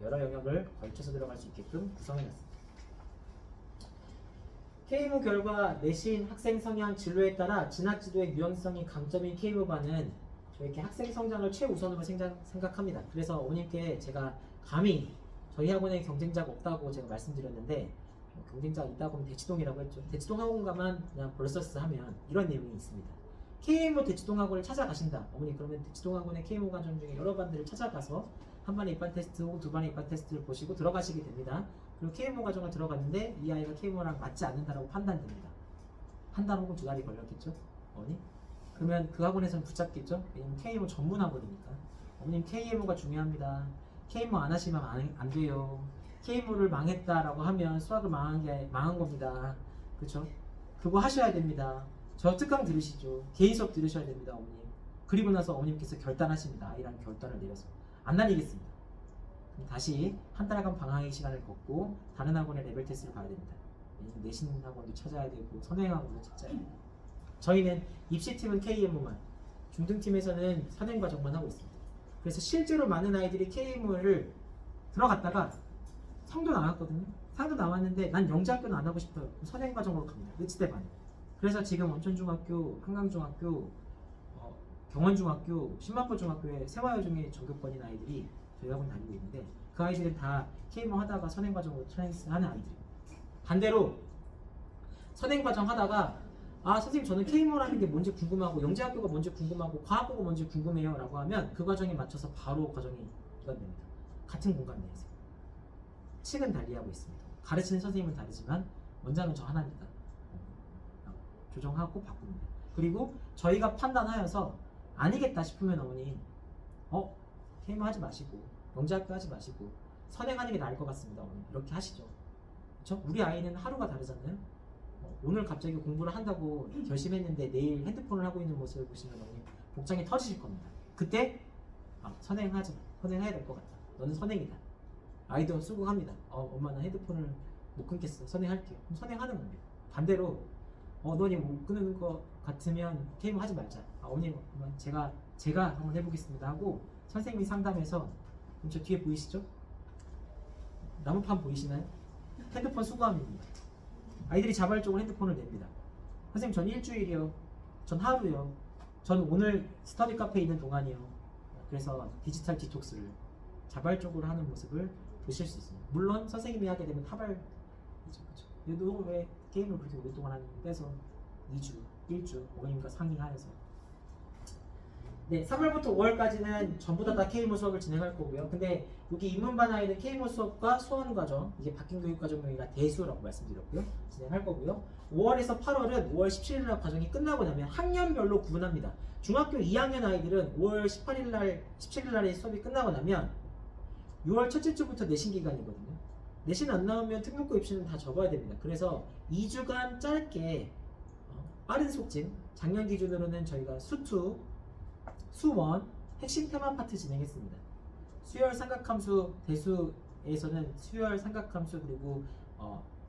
여러 영역을 걸쳐서 들어갈 수 있게끔 구성해놨습니다. K모 결과 내신, 학생 성향, 진로에 따라 진학 지도의 유연성이 강점인 K모반은 이렇게 학생 성장을 최우선으로 생각합니다. 그래서 어머님께 제가 감히 저희 학원에 경쟁자가 없다고 제가 말씀드렸는데 경쟁자가 있다고 하면 대치동이라고 했죠. 대치동 학원가만 그냥 벌서스 하면 이런 내용이 있습니다. K모 대치동 학원을 찾아가신다. 어머니 그러면 대치동 학원의 K모 과정 중에 여러 반들을 찾아가서 한 반의 입반 테스트 혹은 2반의 입반 테스트를 보시고 들어가시게 됩니다. 그리고 K모 과정을 들어갔는데 이 아이가 K모랑 맞지 않는다라고 판단됩니다. 한 달 혹은 2달이 걸렸겠죠? 어머니? 그러면 그 학원에서는 붙잡겠죠? 왜냐면 K모 전문 학원이니까. 어머님 K모가 중요합니다. K모 안 하시면 안 돼요. K모를 망했다라고 하면 수학을 망한 겁니다. 그렇죠? 그거 하셔야 됩니다. 저 특강 들으시죠? 개인 수업 들으셔야 됩니다, 어머님. 그리고 나서 어머님께서 결단하십니다. 아이랑 결단을 내려서 안 날리겠습니다. 그럼 다시 한 달간 방학의 시간을 걷고 다른 학원의 레벨 테스트를 봐야 됩니다. 내신 학원도 찾아야 되고 선행 학원도 찾아야 돼요. 저희는 입시팀은 KMO만, 중등팀에서는 선행 과정만 하고 있습니다. 그래서 실제로 많은 아이들이 KMO를 들어갔다가 상도 나왔거든요. 상도 나왔는데 난 영재학교는 안 하고 싶어요. 선행 과정으로 갑니다. 의치대 반. 그래서 지금 원천중학교, 한강중학교, 경원중학교, 신만포중학교에 세화여중에 전교권인 아이들이 저희 학원 다니고 있는데 그 아이들은 다 KMO 하다가 선행과정으로 트랜스하는 아이들이에요. 반대로 선행과정 하다가 선생님 저는 KMO라는 게 뭔지 궁금하고 영재학교가 뭔지 궁금하고 과학고가 뭔지 궁금해요 라고 하면 그 과정에 맞춰서 바로 과정이 기관됩니다. 같은 공간 내에서 칙은 달리하고 있습니다. 가르치는 선생님은 다르지만 원장은 저 하나입니다. 조정하고 바꿉니다. 그리고 저희가 판단하여서 아니겠다 싶으면 어머니 KMO 하지 마시고 영재학교 하지 마시고 선행하는 게 나을 것 같습니다. 어머니 이렇게 하시죠. 그렇죠? 우리 아이는 하루가 다르잖아요. 오늘 갑자기 공부를 한다고 결심했는데 내일 핸드폰을 하고 있는 모습을 보시면 어머니 복장이 터지실 겁니다. 그때 선행하지 마. 선행해야 될 것 같다. 너는 선행이다. 아이도 수긍합니다. 엄마 나 핸드폰을 못 끊겠어. 선행할게요. 그럼 선행하는 겁니다. 반대로 너니 못 끊는 것 같으면 KMO 하지 말자. 어머니 제가 한번 해보겠습니다 하고 선생님이 상담해서 저 뒤에 보이시죠? 나무판 보이시나요? 핸드폰 수거함입니다. 아이들이 자발적으로 핸드폰을 냅니다. 선생님 전 일주일이요. 전 하루요. 전 오늘 스터디 카페에 있는 동안이요. 그래서 디지털 디톡스를 자발적으로 하는 모습을 보실 수 있습니다. 물론 선생님이 하게 되면 타발 얘도 왜 게임을 그렇게 오랫동안 하는지 빼서 2주, 1주 어머님과 상의하여서 네, 3월부터 5월까지는 전부 다 KMO 수업을 진행할 거고요. 근데 여기 입문반 아이는 KMO 수업과 수원 과정, 이게 바뀐 교육 과정명이라 대수라고 말씀드렸고요. 진행할 거고요. 5월에서 8월은 5월 17일 날 과정이 끝나고 나면 학년별로 구분합니다. 중학교 2학년 아이들은 5월 18일 날, 17일 날에 수업이 끝나고 나면 6월 첫째 주부터 내신 기간이거든요. 내신 안 나오면 특목고 입시는 다 접어야 됩니다. 그래서 2주간 짧게 빠른 속진, 작년 기준으로는 저희가 수2, 수1 핵심 테마 파트 진행했습니다. 수열 삼각함수 대수에서는 수열 삼각함수 그리고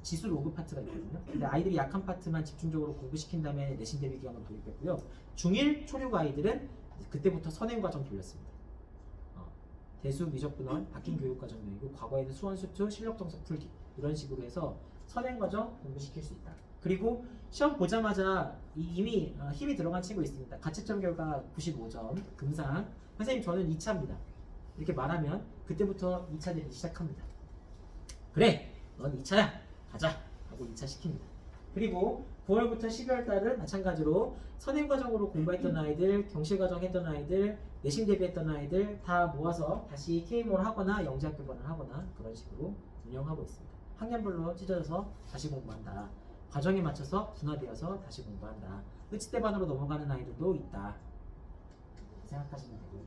지수 로그 파트가 있거든요. 근데 아이들이 약한 파트만 집중적으로 공부시킨 다음에 내신 대비 기간을 돌입했고요. 중1 초육 아이들은 그때부터 선행 과정 돌렸습니다. 대수 미적 분원 바뀐 교육 과정명이고 과거에는 수원 수투 실력 정석 풀기 이런 식으로 해서 선행 과정 공부시킬 수 있다. 그리고 시험 보자마자 이미 힘이 들어간 친구 있습니다. 가채점 결과 95점 금상. 선생님 저는 2차입니다. 이렇게 말하면 그때부터 2차 내기 시작합니다. 그래 넌 2차야 가자 하고 2차 시킵니다. 그리고 9월부터 12월 달은 마찬가지로 선행과정으로 공부했던 아이들, 경실과정 했던 아이들, 내신 대비했던 아이들 다 모아서 다시 K모를 하거나 영재학교반을 하거나 그런 식으로 운영하고 있습니다. 학년별로 찢어져서 다시 공부한다. 과정에 맞춰서 분화되어서 다시 공부한다. 의치대반으로 넘어가는 아이들도 있다. 생각하시면 되고요.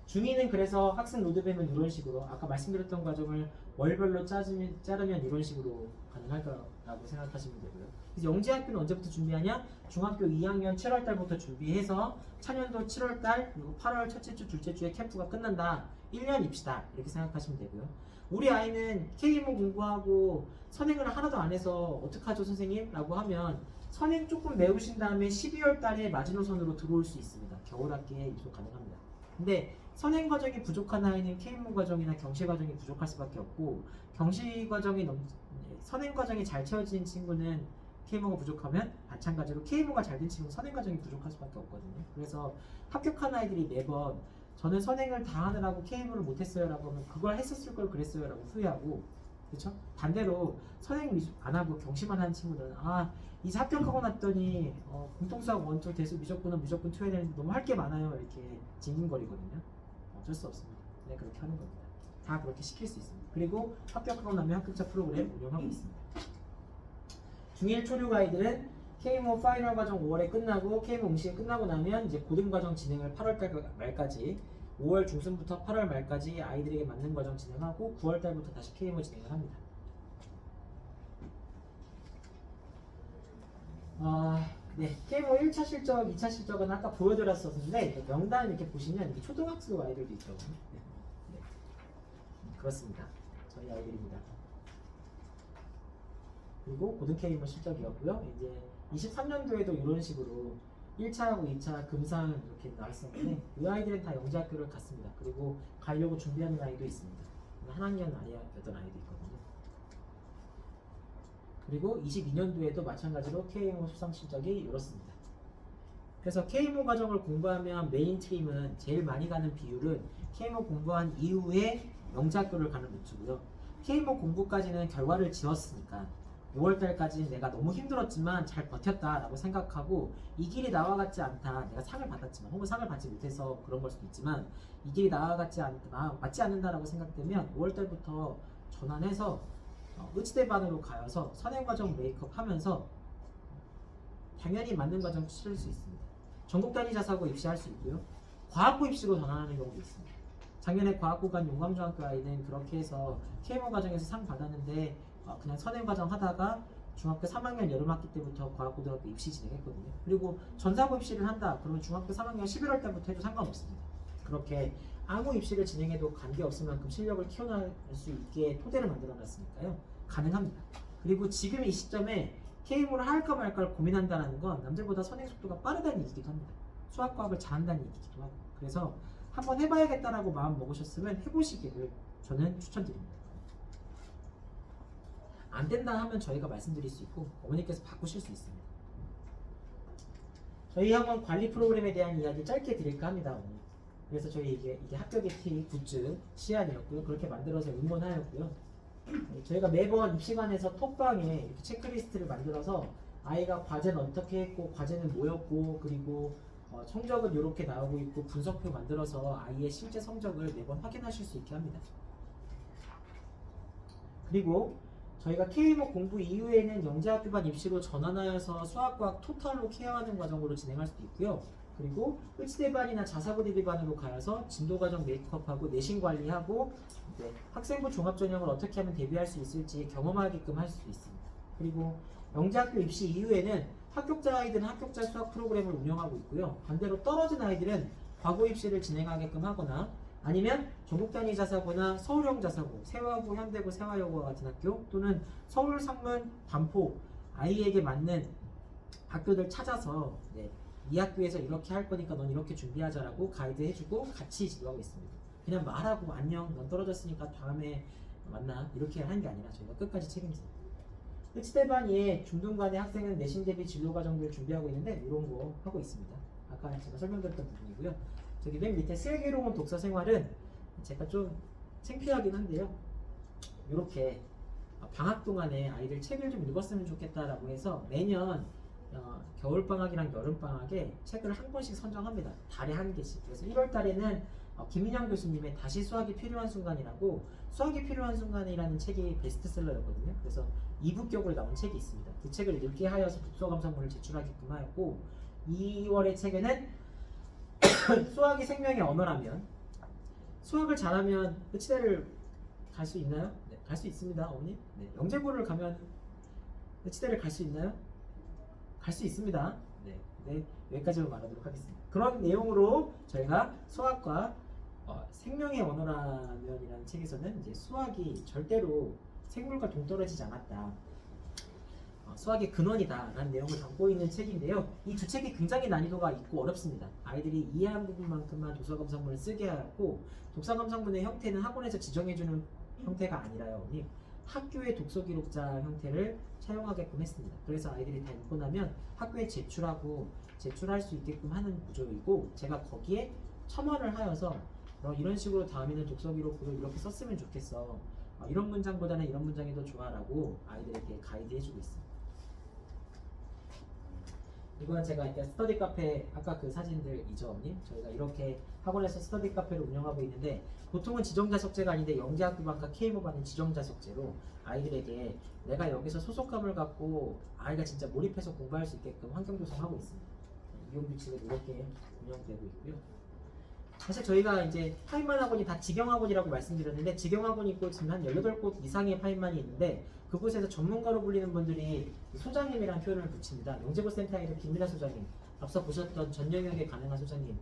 중2는 그래서 학습 로드맵은 이런 식으로 아까 말씀드렸던 과정을 월별로 자르면 이런 식으로 가능할 거라고 생각하시면 되고요. 그래서 영재학교는 언제부터 준비하냐? 중학교 2학년 7월 달부터 준비해서 차년도 7월 달 그리고 8월 첫째 주, 둘째 주에 캠프가 끝난다. 1년 입시다. 이렇게 생각하시면 되고요. 우리 아이는 K모 공부하고 선행을 하나도 안 해서 어떡하죠 선생님? 라고 하면 선행 조금 메우신 다음에 12월 달에 마지노선으로 들어올 수 있습니다. 겨울학기에 입소 가능합니다. 근데 선행 과정이 부족한 아이는 K모 과정이나 경시 과정이 부족할 수밖에 없고 경시 과정이 선행 과정이 잘 채워진 친구는 K모가 부족하면 마찬가지로 K모가 잘 된 친구는 선행 과정이 부족할 수밖에 없거든요. 그래서 합격한 아이들이 매번 저는 선행을 다 하느라고 K모를 못했어요 라고 하면 그걸 했었을 걸 그랬어요 라고 후회하고, 그렇죠? 반대로 선행 안 하고 경시만 하는 친구들은 이제 합격하고 났더니 공통수학 1, 2 대수 미적분은 무조건 2 해야 되는데 너무 할 게 많아요 이렇게 징징거리거든요. 어쩔 수 없습니다. 네, 그렇게 하는 겁니다. 다 그렇게 시킬 수 있습니다. 그리고 합격하고 나면 합격자 프로그램 운영하고 있습니다. 중1 초류 아이들은 K모 파이널 과정 5월에 끝나고 K모 응시가 끝나고 나면 이제 고등 과정 진행을 8월 달 말까지 5월 중순부터 8월 말까지 아이들에게 맞는 과정 진행하고 9월 달부터 다시 K모 진행을 합니다. 네, K모 1차 실적, 2차 실적은 아까 보여드렸었는데 명단 이렇게 보시면 이게 초등학생 아이들도 있더라고요. 네. 그렇습니다. 저희 아이들입니다. 그리고 고등 K모 실적이었고요. 이제 23년도에도 이런 식으로 1차하고 2차 금상 이렇게 나왔었는데 이 아이들은 다 영재학교를 갔습니다. 그리고 가려고 준비하는 아이도 있습니다. 한 학년 아니었던 아이도 있거든요. 그리고 22년도에도 마찬가지로 K모 수상 실적이 이렇습니다. 그래서 K모 과정을 공부하면 메인 트림은 제일 많이 가는 비율은 K모 공부한 이후에 영재학교를 가는 루트고요. K모 공부까지는 결과를 지었으니까 5월달까지는 내가 너무 힘들었지만 잘 버텼다라고 생각하고 이 길이 나와 같지 않다. 내가 상을 받았지만 혹은 상을 받지 못해서 그런 걸 수도 있지만 이 길이 나와 같지 않다, 맞지 않는다라고 생각되면 5월달부터 전환해서 의치대반으로 가여서 선행과정 메이크업 하면서 당연히 맞는 과정 치를 수 있습니다. 전국 단위 자사고 입시할 수 있고요. 과학고 입시로 전환하는 경우도 있습니다. 작년에 과학고 간 용감중학교 아이는 그렇게 해서 K모 과정에서 상 받았는데 그냥 선행과정 하다가 중학교 3학년 여름학기 때부터 과학고등학교 입시 진행했거든요. 그리고 전사고 입시를 한다 그러면 중학교 3학년 11월 달부터 해도 상관없습니다. 그렇게 아무 입시를 진행해도 관계없을 만큼 실력을 키워나갈 수 있게 토대를 만들어놨으니까요. 가능합니다. 그리고 지금 이 시점에 K모를 할까 말까를 고민한다는 건 남들보다 선행 속도가 빠르다는 얘기기도 합니다. 수학과학을 잘한다는 얘기기도 하고. 그래서 한번 해봐야겠다라고 마음 먹으셨으면 해보시기를 저는 추천드립니다. 안 된다 하면 저희가 말씀드릴 수 있고 어머니께서 바꾸실 수 있습니다. 저희 학원 관리 프로그램에 대한 이야기 짧게 드릴까 합니다. 어머니. 그래서 저희 이게 합격의 티 굿즈 시안이었고요. 그렇게 만들어서 응원하였고요. 저희가 매번 입시관에서 톡방에 이렇게 체크리스트를 만들어서 아이가 과제는 어떻게 했고 과제는 뭐였고 그리고 성적은 이렇게 나오고 있고 분석표 만들어서 아이의 실제 성적을 매번 확인하실 수 있게 합니다. 그리고 저희가 K모 공부 이후에는 영재학교반 입시로 전환하여서 수학과학 토탈로 케어하는 과정으로 진행할 수도 있고요. 그리고 의치대반이나 자사고 대비반으로 가서 진도과정 메이크업하고 내신 관리하고 학생부 종합전형을 어떻게 하면 대비할 수 있을지 경험하게끔 할 수도 있습니다. 그리고 영재학교 입시 이후에는 합격자 아이들은 합격자 수학 프로그램을 운영하고 있고요. 반대로 떨어진 아이들은 과거 입시를 진행하게끔 하거나 아니면 전국 단위 자사고나 서울형 자사고, 세화고, 현대고, 세화여고와 같은 학교 또는 서울, 상문, 반포 아이에게 맞는 학교들 찾아서 이 학교에서 이렇게 할 거니까 넌 이렇게 준비하자라고 가이드 해주고 같이 지도하고 있습니다. 그냥 말하고 안녕 넌 떨어졌으니까 다음에 만나 이렇게 하는 게 아니라 저희가 끝까지 책임집니다. 의치대반위에 중등간의 학생은 내신 대비 진로 과정들을 준비하고 있는데 이런 거 하고 있습니다. 아까 제가 설명드렸던 부분이고요. 저기 맨 밑에 슬기로운 독서 생활은 제가 좀 창피하긴 한데요. 이렇게 방학 동안에 아이들 책을 좀 읽었으면 좋겠다라고 해서 매년 겨울방학이랑 여름방학에 책을 한 권씩 선정합니다. 달에 한 개씩. 그래서 1월 달에는 김인영 교수님의 다시 수학이 필요한 순간이라고 수학이 필요한 순간이라는 책이 베스트셀러였거든요. 그래서 2부격으로 나온 책이 있습니다. 그 책을 읽게 하여서 독서감상문을 제출하게끔 하였고 2월의 책에는 수학이 생명의 언어라면 수학을 잘하면 치대를 갈 수 있나요? 네, 갈 수 있습니다, 어머니. 네, 영재고를 가면 치대를 갈 수 있나요? 갈 수 있습니다. 네, 네, 여기까지만 말하도록 하겠습니다. 그런 내용으로 저희가 수학과 생명의 언어라면이라는 책에서는 이제 수학이 절대로 생물과 동떨어지지 않았다. 수학의 근원이다라는 내용을 담고 있는 책인데요. 이 두 책이 굉장히 난이도가 있고 어렵습니다. 아이들이 이해한 부분만큼만 독서감상문을 쓰게 하고 독서감상문의 형태는 학원에서 지정해주는 형태가 아니라요. 학교의 독서기록자 형태를 사용하게끔 했습니다. 그래서 아이들이 다 읽고 나면 학교에 제출할 수 있게끔 하는 구조이고 제가 거기에 첨언을 하여서 이런 식으로 다음에는 독서기록부를 이렇게 썼으면 좋겠어. 이런 문장보다는 이런 문장이 더 좋아라고 아이들에게 가이드 해주고 있습니다. 이건 제가 스터디 카페 아까 그 사진들이죠, 어머님. 저희가 이렇게 학원에서 스터디 카페를 운영하고 있는데 보통은 지정자석제가 아닌데 영재학교반과 K모반은 지정자석제로 아이들에게 내가 여기서 소속감을 갖고 아이가 진짜 몰입해서 공부할 수 있게끔 환경 조성하고 있습니다. 이용규칙은 이렇게 운영되고 있고요. 사실 저희가 이제 파인만 학원이 다 직영학원이라고 말씀드렸는데 직영학원이 있고 지금 한 18곳 이상의 파인만이 있는데 그곳에서 전문가로 불리는 분들이 소장님이라는 표현을 붙입니다. 영재고센터의 김미라 소장님, 앞서 보셨던 전 영역에 가능한 소장님,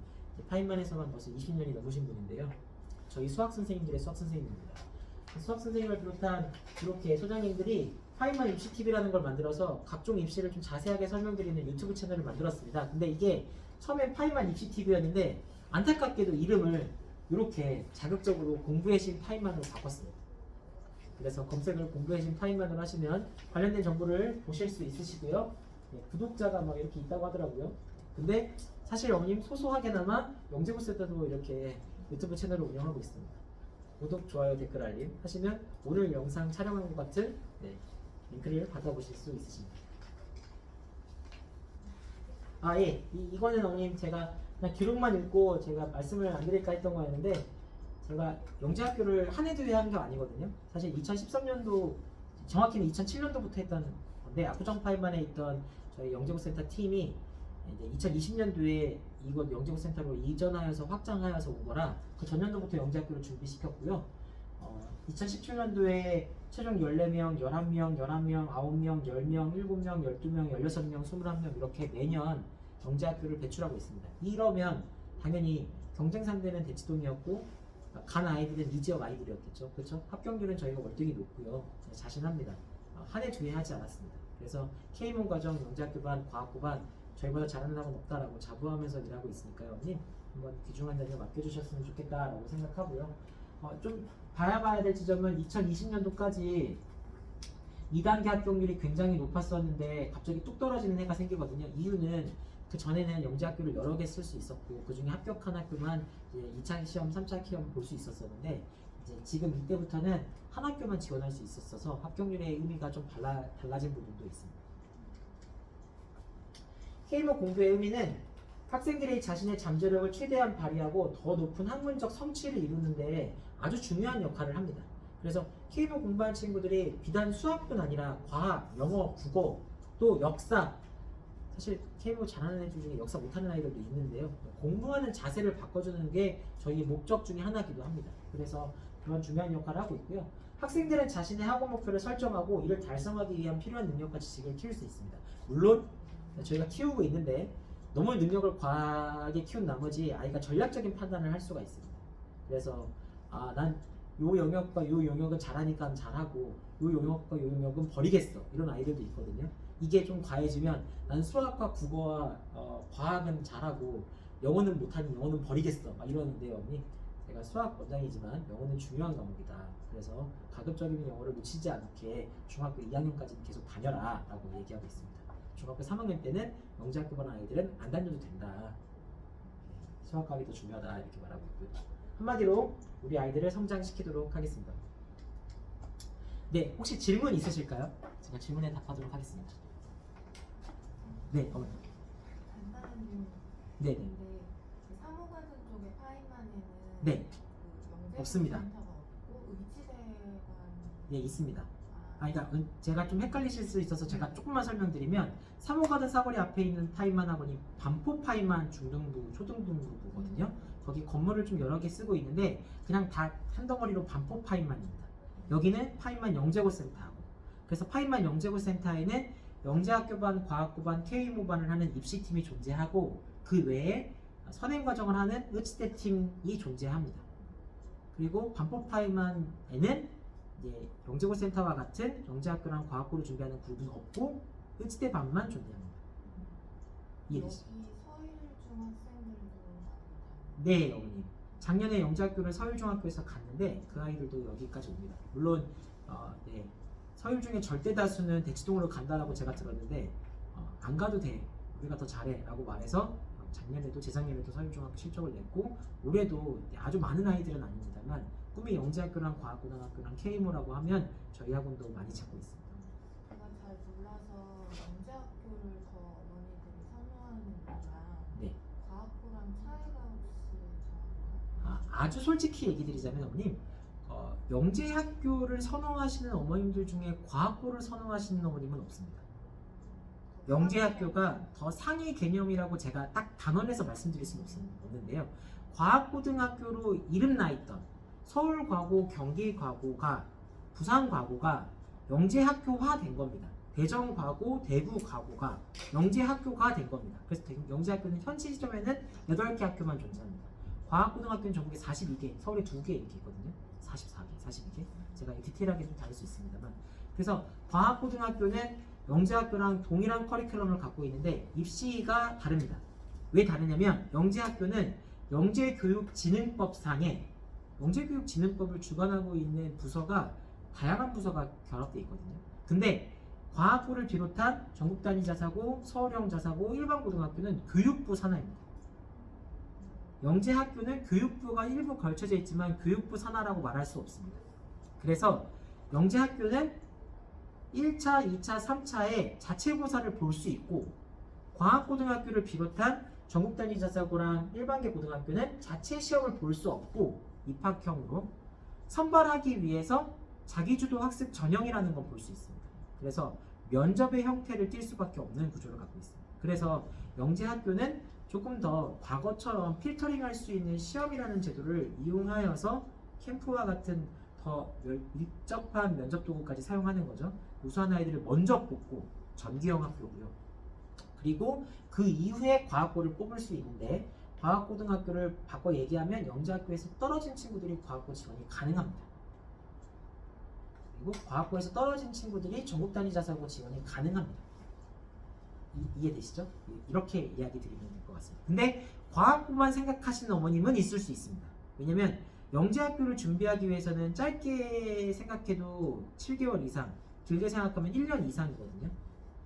파인만에서만 벌써 20년이 넘으신 분인데요. 저희 수학 선생님들의 수학 선생님입니다. 수학 선생님을 비롯한 이렇게 소장님들이 파인만 입시TV라는 걸 만들어서 각종 입시를 좀 자세하게 설명드리는 유튜브 채널을 만들었습니다. 근데 이게 처음엔 파인만 입시TV였는데 안타깝게도 이름을 이렇게 자극적으로 공부의 신 파인만으로 바꿨습니다. 그래서 검색을 공부의 신 파인만으로 하시면 관련된 정보를 보실 수 있으시고요. 네, 구독자가 막 이렇게 있다고 하더라고요. 근데 사실 어머님 소소하게나마 영재고센터도 이렇게 유튜브 채널을 운영하고 있습니다. 구독, 좋아요, 댓글 알림 하시면 오늘 영상 촬영한 것 같은 링크를 받아보실 수 있으십니다. 예, 이거는 어머님 제가 그냥 기록만 읽고 제가 말씀을 안 드릴까 했던 거였는데 제가 영재학교를 한 해 두 해 한 게 아니거든요. 사실 2013년도 정확히는 2007년도부터 했던 건데 압구정 파인만에 있던 저희 영재고센터 팀이 이제 2020년도에 이곳 영재고센터로 이전하여서 확장하여서 온 거라 그 전년도부터 영재학교를 준비시켰고요. 2017년도에 최종 14명, 11명, 11명, 9명, 10명, 7명, 12명, 16명, 21명 이렇게 매년 영재학교를 배출하고 있습니다. 이러면 당연히 경쟁 상대는 대치동이었고 간 아이들은 이 지역 아이들이었겠죠. 그렇죠? 합격률은 저희가 월등히 높고요. 자신합니다. 한 해 두 해 하지 않았습니다. 그래서 K문 과정, 영재학교반, 과학고반 저희보다 잘하는 학원 없다라고 자부하면서 일하고 있으니까요. 어머님 한번 귀중한 자료 맡겨주셨으면 좋겠다라고 생각하고요. 좀 봐야 될 지점은 2020년도까지 2단계 합격률이 굉장히 높았었는데 갑자기 뚝 떨어지는 해가 생기거든요. 이유는 그 전에는 영재학교를 여러 개 쓸 수 있었고 그 중에 합격한 학교만 이제 2차 시험, 3차 시험 볼 수 있었었는데 이제 지금 이때부터는 한 학교만 지원할 수 있었어서 합격률의 의미가 좀 달라진 부분도 있습니다. K목 공부의 의미는 학생들이 자신의 잠재력을 최대한 발휘하고 더 높은 학문적 성취를 이루는데 아주 중요한 역할을 합니다. 그래서 K목 공부한 친구들이 비단 수학뿐 아니라 과학, 영어, 국어, 또 역사 사실 K목 잘하는 애들 중에 역사 못하는 아이들도 있는데요. 공부하는 자세를 바꿔주는 게 저희의 목적 중에 하나이기도 합니다. 그래서 그런 중요한 역할을 하고 있고요. 학생들은 자신의 학업 목표를 설정하고 이를 달성하기 위한 필요한 능력과 지식을 키울 수 있습니다. 물론 저희가 키우고 있는데 너무 능력을 과하게 키운 나머지 아이가 전략적인 판단을 할 수가 있습니다. 그래서 난 요 영역과 요 영역은 잘하니까 잘하고 요 영역과 요 영역은 버리겠어 이런 아이들도 있거든요. 이게 좀 과해지면 난 수학과 국어와 과학은 잘하고 영어는 못하니 영어는 버리겠어 막 이러는데요. 언니 제가 수학 원장이지만 영어는 중요한 과목이다. 그래서 가급적이면 영어를 놓치지 않게 중학교 2학년까지 계속 다녀라 라고 얘기하고 있습니다. 중학교 3학년 때는 영재학교반 아이들은 안 다녀도 된다. 수학과학이 더 중요하다 이렇게 말하고 있고요. 한마디로 우리 아이들을 성장시키도록 하겠습니다. 네, 혹시 질문 있으실까요? 제가 질문에 답하도록 하겠습니다. 네, 어머니. 파이만 네네. 근데 그 사무과정 쪽에 파이만에는 네. 그 없습니다. 영재센터가 없고 의치대관 예, 있습니다. 아, 그러니까 제가 좀 헷갈리실 수 있어서 제가 조금만 설명드리면 사모가든 사거리 앞에 있는 파이만 학원이 반포 파이만 중등부, 초등부거든요. 거기 건물을 좀 여러 개 쓰고 있는데 그냥 다 한 덩어리로 반포 파이만입니다. 여기는 파이만 영재고센터하고 그래서 파이만 영재고센터에는 영재학교반, 과학고반, K모반을 하는 입시팀이 존재하고 그 외에 선행과정을 하는 의치대 팀이 존재합니다. 그리고 반포 파이만에는 이제 영재고센터와 같은 영재학교랑 과학고를 준비하는 그룹은 없고 의치대 반만 존재합니다. 여기 이해되시죠? 서일중학생들도 네, 어머님. 작년에 영재학교를 서울중학교에서 갔는데 그 아이들도 여기까지 옵니다. 물론 네, 서울 중에 절대 다수는 대치동으로 간다라고 제가 들었는데 안 가도 돼. 우리가 더 잘해라고 말해서 작년에도 재작년에도 서울중학교 실적을 냈고 올해도 아주 많은 아이들은 아닙니다만 꿈이 영재학교랑 과학고등학교랑 K모라고 하면 저희 학원도 많이 찾고 있습니다. 제가 잘 몰라서 영재학교를 더 어머니들이 선호하는 이유가 네. 과학고랑 차이가 혹시 정확한가요? 아주 솔직히 얘기 드리자면 어머님 영재학교를 선호하시는 어머님들 중에 과학고를 선호하시는 어머님은 없습니다. 영재학교가 더 상위 개념이라고 제가 딱 단언해서 말씀드릴 수는 없는데요. 과학고등학교로 이름 나 있던 서울과고, 경기과고가 부산과고가 영재학교화 된 겁니다. 대전과고, 대구과고가 영재학교가 된 겁니다. 그래서 영재학교는 현재 시점에는 8개 학교만 존재합니다. 과학고등학교는 전국에 42개, 서울에 2개 이렇게 있거든요. 44개, 42개. 제가 디테일하게 좀 다룰 수 있습니다만. 그래서 과학고등학교는 영재학교랑 동일한 커리큘럼을 갖고 있는데 입시가 다릅니다. 왜 다르냐면 영재학교는 영재교육진흥법상에 영재교육진흥법을 주관하고 있는 부서가 다양한 부서가 결합되어 있거든요. 근데 과학고를 비롯한 전국 단위 자사고, 서울형 자사고, 일반 고등학교는 교육부 산하입니다. 영재학교는 교육부가 일부 걸쳐져 있지만 교육부 산하라고 말할 수 없습니다. 그래서 영재학교는 1차, 2차, 3차에 자체고사를 볼 수 있고 과학고등학교를 비롯한 전국 단위 자사고랑 일반계 고등학교는 자체 시험을 볼 수 없고 입학형으로 선발하기 위해서 자기주도 학습 전형이라는 걸 볼 수 있습니다. 그래서 면접의 형태를 띌 수밖에 없는 구조를 갖고 있습니다. 그래서 영재학교는 조금 더 과거처럼 필터링할 수 있는 시험이라는 제도를 이용하여서 캠프와 같은 더 밀접한 면접 도구까지 사용하는 거죠. 우수한 아이들을 먼저 뽑고 전기형 학교고요. 그리고 그 이후에 과학고를 뽑을 수 있는데 과학고등학교를 바꿔 얘기하면 영재학교에서 떨어진 친구들이 과학고 지원이 가능합니다. 그리고 과학고에서 떨어진 친구들이 전국 단위 자사고 지원이 가능합니다. 이해되시죠? 이렇게 이야기 드리면 될 것 같습니다. 근데 과학고만 생각하시는 어머님은 있을 수 있습니다. 왜냐면 영재학교를 준비하기 위해서는 짧게 생각해도 7개월 이상, 길게 생각하면 1년 이상이거든요.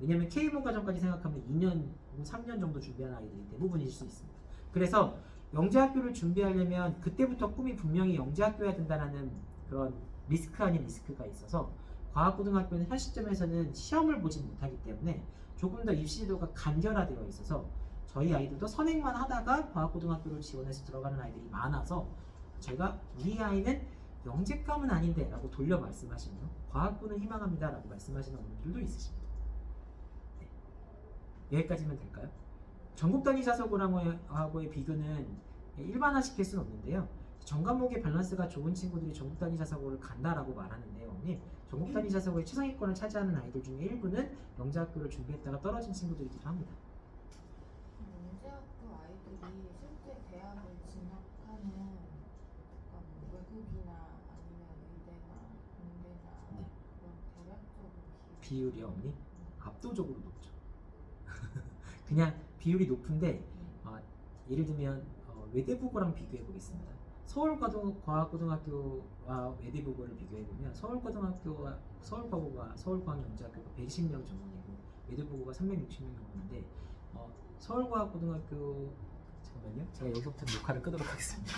왜냐면 K모 과정까지 생각하면 2년, 3년 정도 준비하는 아이들이 대부분일 수 있습니다. 그래서 영재학교를 준비하려면 그때부터 꿈이 분명히 영재학교여야 된다는 그런 리스크 아닌 리스크가 있어서 과학고등학교는 현 시점에서는 시험을 보지 못하기 때문에 조금 더 입시제도가 간결화되어 있어서 저희 아이들도 선행만 하다가 과학고등학교를 지원해서 들어가는 아이들이 많아서 제가 우리 아이는 영재감은 아닌데 라고 돌려 말씀하시면 과학고는 희망합니다 라고 말씀하시는 분들도 있으십니다. 네. 여기까지면 될까요? 전국 단위 자사고하고의 비교는 일반화시킬 수는 없는데요. 전 과목의 밸런스가 좋은 친구들이 전국 단위 자사고를 간다라고 말하는데요. 전국 단위 자사고의 최상위권을 차지하는 아이들 중에 일부는 영재학교를 준비했다가 떨어진 친구들이기도 합니다. 영재학교 아이들이 실제 대학을 진학하는 뭐 외국이나 아니면 의대나 공대나 네. 그런 대략적으로 비율이요, 어머니? 압도적으로 높죠. 그냥 비율이 높은데 예를 들면 외대부고랑 비교해 보겠습니다. 서울과학고등학교와 외대부고를 비교해 보면 서울과학고가 서울과학영재학교가 110명 정원이고 외대부고가 360명 정원인데 서울과학고등학교 잠깐만요. 제가 여기부터 녹화를 끄도록 하겠습니다.